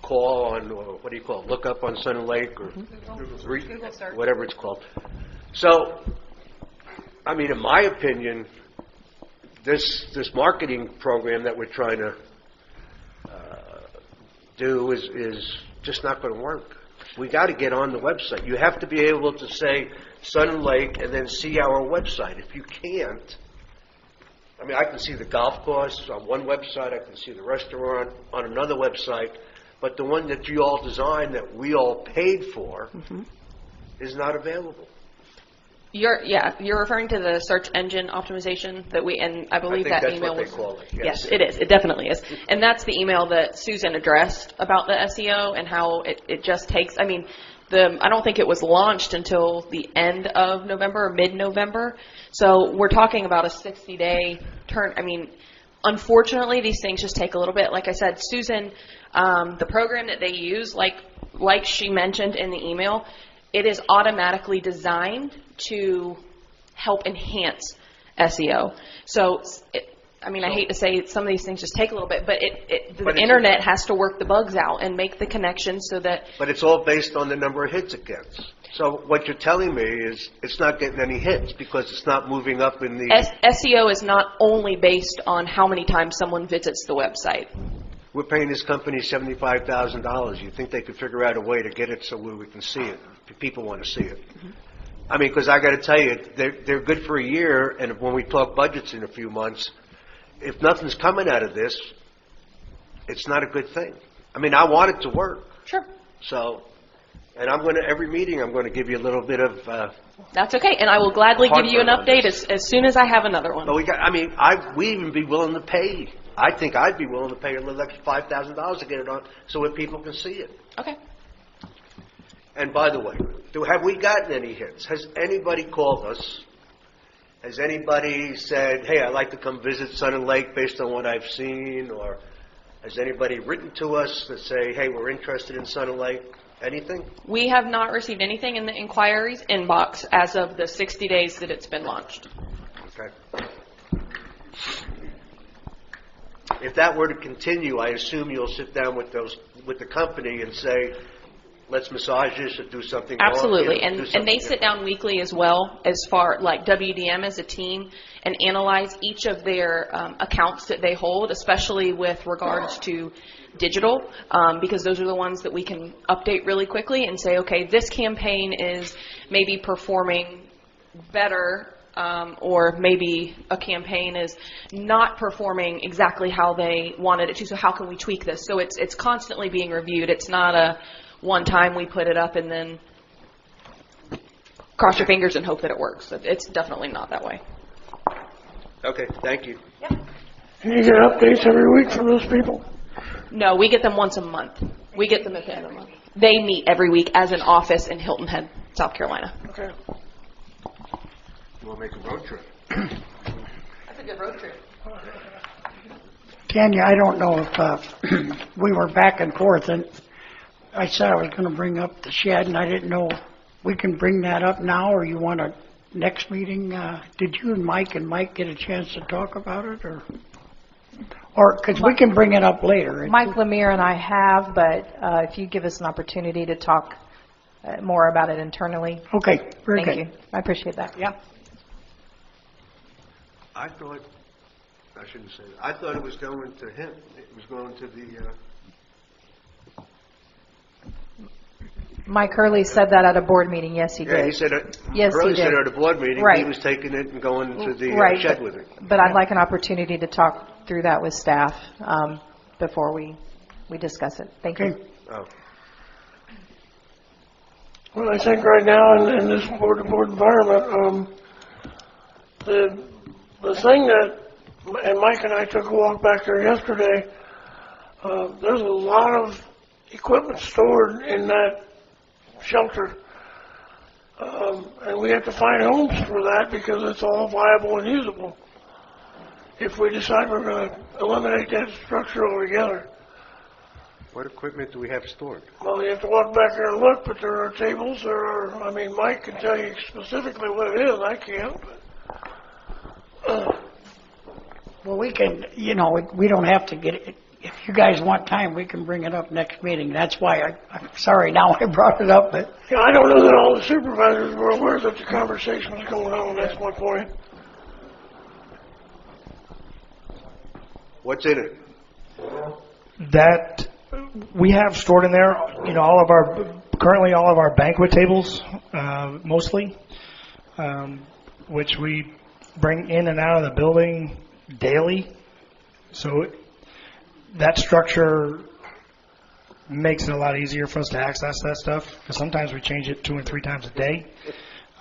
call on, what do you call it, look up on Sun and Lake or Google search. Whatever it's called. So, in my opinion, this marketing program that we're trying to do is just not going to work. We got to get on the website. You have to be able to say Sun and Lake and then see our website. If you can't, I can see the golf course on one website. I can see the restaurant on another website. But the one that you all designed that we all paid for is not available. You're referring to the search engine optimization and I believe I think that email was. That's what they call it. Yes, it is. It definitely is. And that's the email that Susan addressed about the SEO and how it just takes. I don't think it was launched until the end of November or mid-November. So we're talking about a 60-day turn. Unfortunately, these things just take a little bit. Like I said, Susan, the program that they use, like she mentioned in the email, it is automatically designed to help enhance SEO. So, I hate to say some of these things just take a little bit, but the internet has to work the bugs out and make the connections so that... But it's all based on the number of hits it gets. So what you're telling me is it's not getting any hits because it's not moving up in the... SEO is not only based on how many times someone visits the website. We're paying this company $75,000. You think they could figure out a way to get it so we can see it? People want to see it. Because I got to tell you, they're good for a year, and when we talk budgets in a few months, if nothing's coming out of this, it's not a good thing. I want it to work. Sure. So, and every meeting I'm going to give you a little bit of... That's okay, and I will gladly give you an update as soon as I have another one. But we'd even be willing to pay. I think I'd be willing to pay a little extra $5,000 to get it on so that people can see it. Okay. And by the way, have we gotten any hits? Has anybody called us? Has anybody said, hey, I'd like to come visit Sun and Lake based on what I've seen? Or has anybody written to us that say, hey, we're interested in Sun and Lake? Anything? We have not received anything in the inquiries inbox as of the 60 days that it's been launched. Okay. If that were to continue, I assume you'll sit down with the company and say, let's massage this and do something more. Absolutely, You know, do and something they sit down weekly as well, as far, like WDM as a team, and analyze each of their accounts that they hold, especially with regards to digital, because those are the ones that we can update really quickly and say, okay, this campaign is maybe performing better, or maybe a campaign is not performing exactly how they wanted it to, so how can we tweak this? So it's constantly being reviewed. It's not a one time we put it up and then cross your fingers and hope that it works. It's definitely not that way. Okay, thank you. And you get updates every week from those people? No, we get them once a month. We get them at the end of the month. They meet every week as an office in Hilton Head, South Carolina. Okay. We'll make a road trip. That's a good road trip. Tanya, I don't know if we were back and forth, and I said I was going to bring up the shed, and I didn't know we can bring that up now, or you want a next meeting? Did you and Mike get a chance to talk about it, or because we can bring it up later? Mike Lemire and I have, but if you give us an opportunity to talk more about it internally. Okay, very good. Thank you. I appreciate that. Yeah. I thought, I shouldn't say that. I thought it was going to him. It was going to the, Mike Hurley said that at a board meeting. Yes, he did. yeah, he said, Yes, Hurley he did. said at a board meeting, Right. he was taking it and going to the Right, shed with it. But I'd like an opportunity to talk through that with staff before we discuss it. Thank you. Oh. Well, I think right now in this board-to-board environment, the thing that, and Mike and I took a walk back there yesterday, there's a lot of equipment stored in that shelter. And we have to find homes for that because it's all viable and usable. If we decide we're going to eliminate that structure altogether. What equipment do we have stored? Well, you have to walk back there and look, but there are tables, Mike can tell you specifically what it is, I can't. Well, we can, we don't have to get it. If you guys want time, we can bring it up next meeting. That's why I'm sorry now I brought it up, but. Yeah, I don't know that all the supervisors were aware that the conversation was going on, that's my point. What's in it? That we have stored in there, currently all of our banquet tables, mostly, which we bring in and out of the building daily. So that structure makes it a lot easier for us to access that stuff, because sometimes we change it 2 and 3 times a day.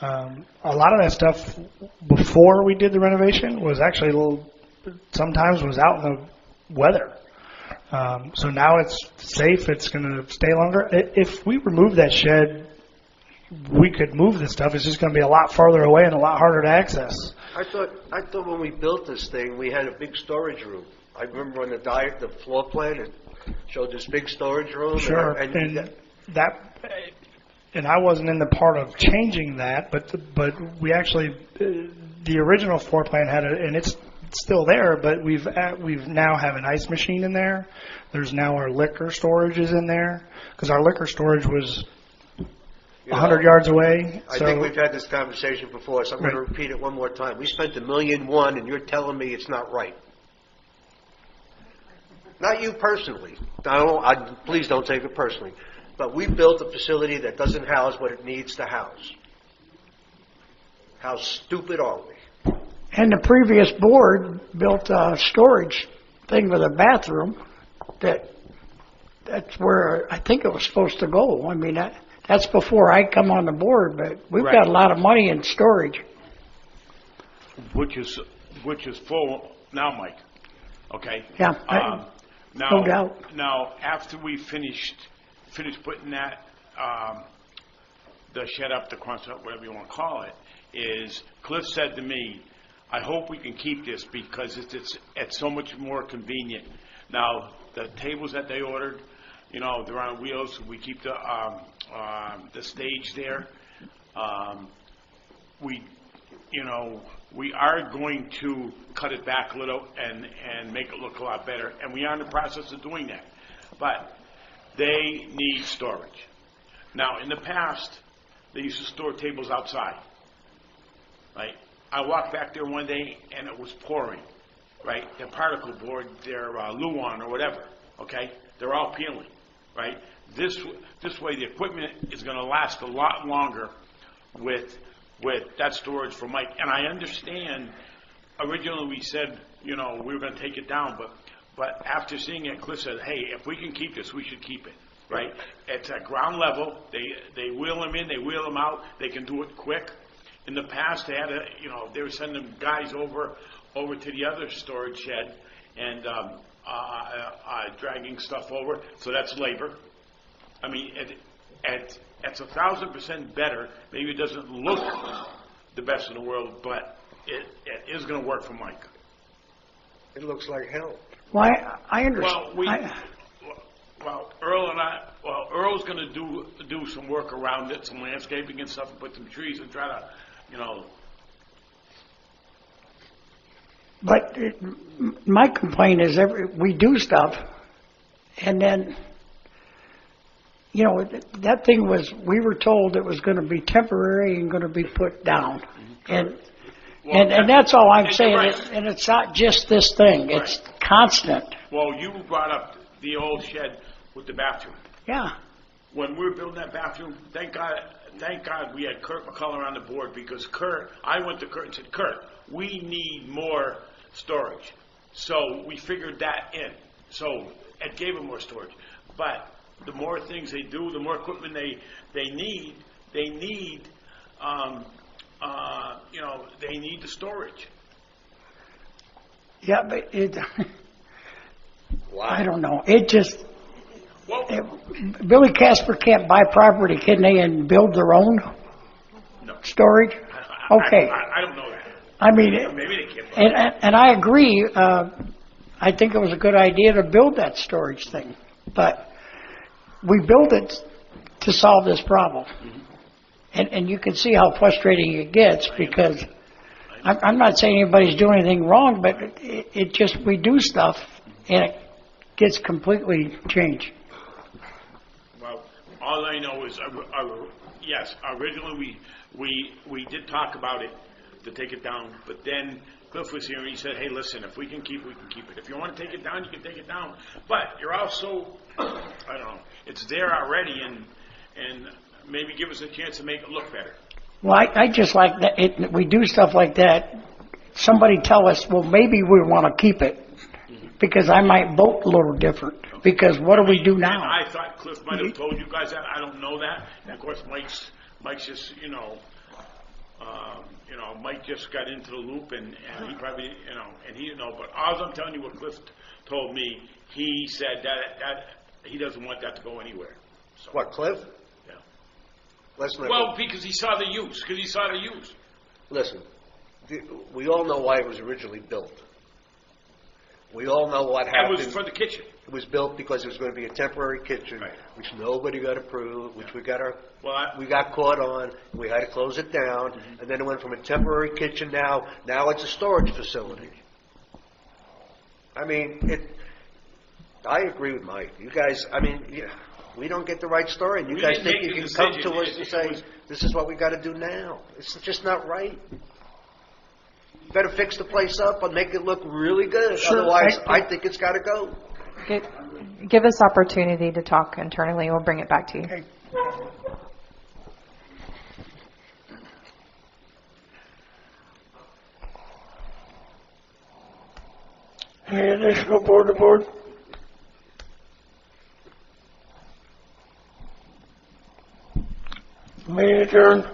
A lot of that stuff before we did the renovation was actually sometimes was out in the weather. So now it's safe, it's going to stay longer. If we remove that shed, we could move this stuff. It's just going to be a lot farther away and a lot harder to access. I thought when we built this thing, we had a big storage room. I remember on the floor plan, it showed this big storage room. Sure, and I wasn't in the part of changing that, but we actually, the original floor plan had it, and it's still there, but we've now have an ice machine in there. There's now our liquor storage is in there, because our liquor storage was 100 yards away. I think we've had this conversation before, so I'm going to repeat it one more time. We spent $1.1 million, and you're telling me it's not right. Not you personally. Please don't take it personally. But we built a facility that doesn't house what it needs to house. How stupid are we? And the previous board built a storage thing with a bathroom that's where I think it was supposed to go. I mean, that's before I come on the board, but we've got a lot of money in storage. Which is full now, Mike. Okay? Yeah. No doubt. Now, after we finished putting that, the shed up, the crunch up, whatever you want to call it, is Cliff said to me, I hope we can keep this because it's so much more convenient. Now, the tables that they ordered, they're on wheels. We keep the stage there. We are going to cut it back a little and make it look a lot better, and we are in the process of doing that. But they need storage. Now, in the past, they used to store tables outside, right? I walked back there one day and it was pouring, right? Their particle board, their Luan or whatever, okay? They're all peeling, right? This way the equipment is going to last a lot longer with that storage for Mike. And I understand, originally we said, we were going to take it down, but after seeing it, Cliff said, hey, if we can keep this, we should keep it, right? It's at ground level. They wheel them in, they wheel them out. They can do it quick. In the past, they had they were sending guys over to the other storage shed and dragging stuff over. So that's labor. I mean, it's 1,000% better. Maybe it doesn't look the best in the world, but it is going to work for Mike. It looks like hell. Well, I understand. Earl's going to do some work around it, some landscaping and stuff, and put some trees and try to, But my complaint is we do stuff, and then, that thing we were told it was going to be temporary and going to be put down. And that's all I'm saying. Right. And it's not just this thing. Right. It's constant. Well, you brought up the old shed with the bathroom. Yeah. When we were building that bathroom, thank God we had Kurt McCullough on the board, because I went to Kurt and said, Kurt, we need more storage. So we figured that in. So it gave them more storage. But the more things they do, the more equipment they need they need the storage. Yeah, but I don't know. It just, Billy Casper can't buy property, can they, and build their own storage? Okay. I don't know that. I mean, maybe they can't. And I agree. I think it was a good idea to build that storage thing, but we built it to solve this problem. And you can see how frustrating it gets, because I'm not saying anybody's doing anything wrong, but it just, we do stuff and it gets completely changed. Well, all I know is, yes, originally we did talk about it to take it down, but then Cliff was here and he said, hey, listen, if we can keep it, we can keep it. If you want to take it down, you can take it down. But you're also, I don't know, it's there already, and maybe give us a chance to make it look better. Well, I just like that we do stuff like that. Somebody tell us, well, maybe we want to keep it, because I might vote a little different. Because what do we do now? I thought Cliff might have told you guys that. I don't know that. And of course, Mike's just, Mike just got into the loop, and he probably, and he didn't know. But all I'm telling you, what Cliff told me, he said that he doesn't want that to go anywhere. So, what, Cliff? Yeah. Well, because he saw the use. Listen, we all know why it was originally built. We all know what happened. It was for the kitchen. It was built because it was going to be a temporary kitchen, right, which nobody got approved, which we got caught on. We had to close it down, and then it went from a temporary kitchen now it's a storage facility. I mean, I agree with Mike. You guys, we don't get the right story, and you guys think you can come to us and say, this is what we got to do now. It's just not right. You better fix the place up and make it look really good. Sure. Otherwise, I think it's got to go. Give us opportunity to talk internally. We'll bring it back to you. Okay. Any additional board to board? Meeting adjourned.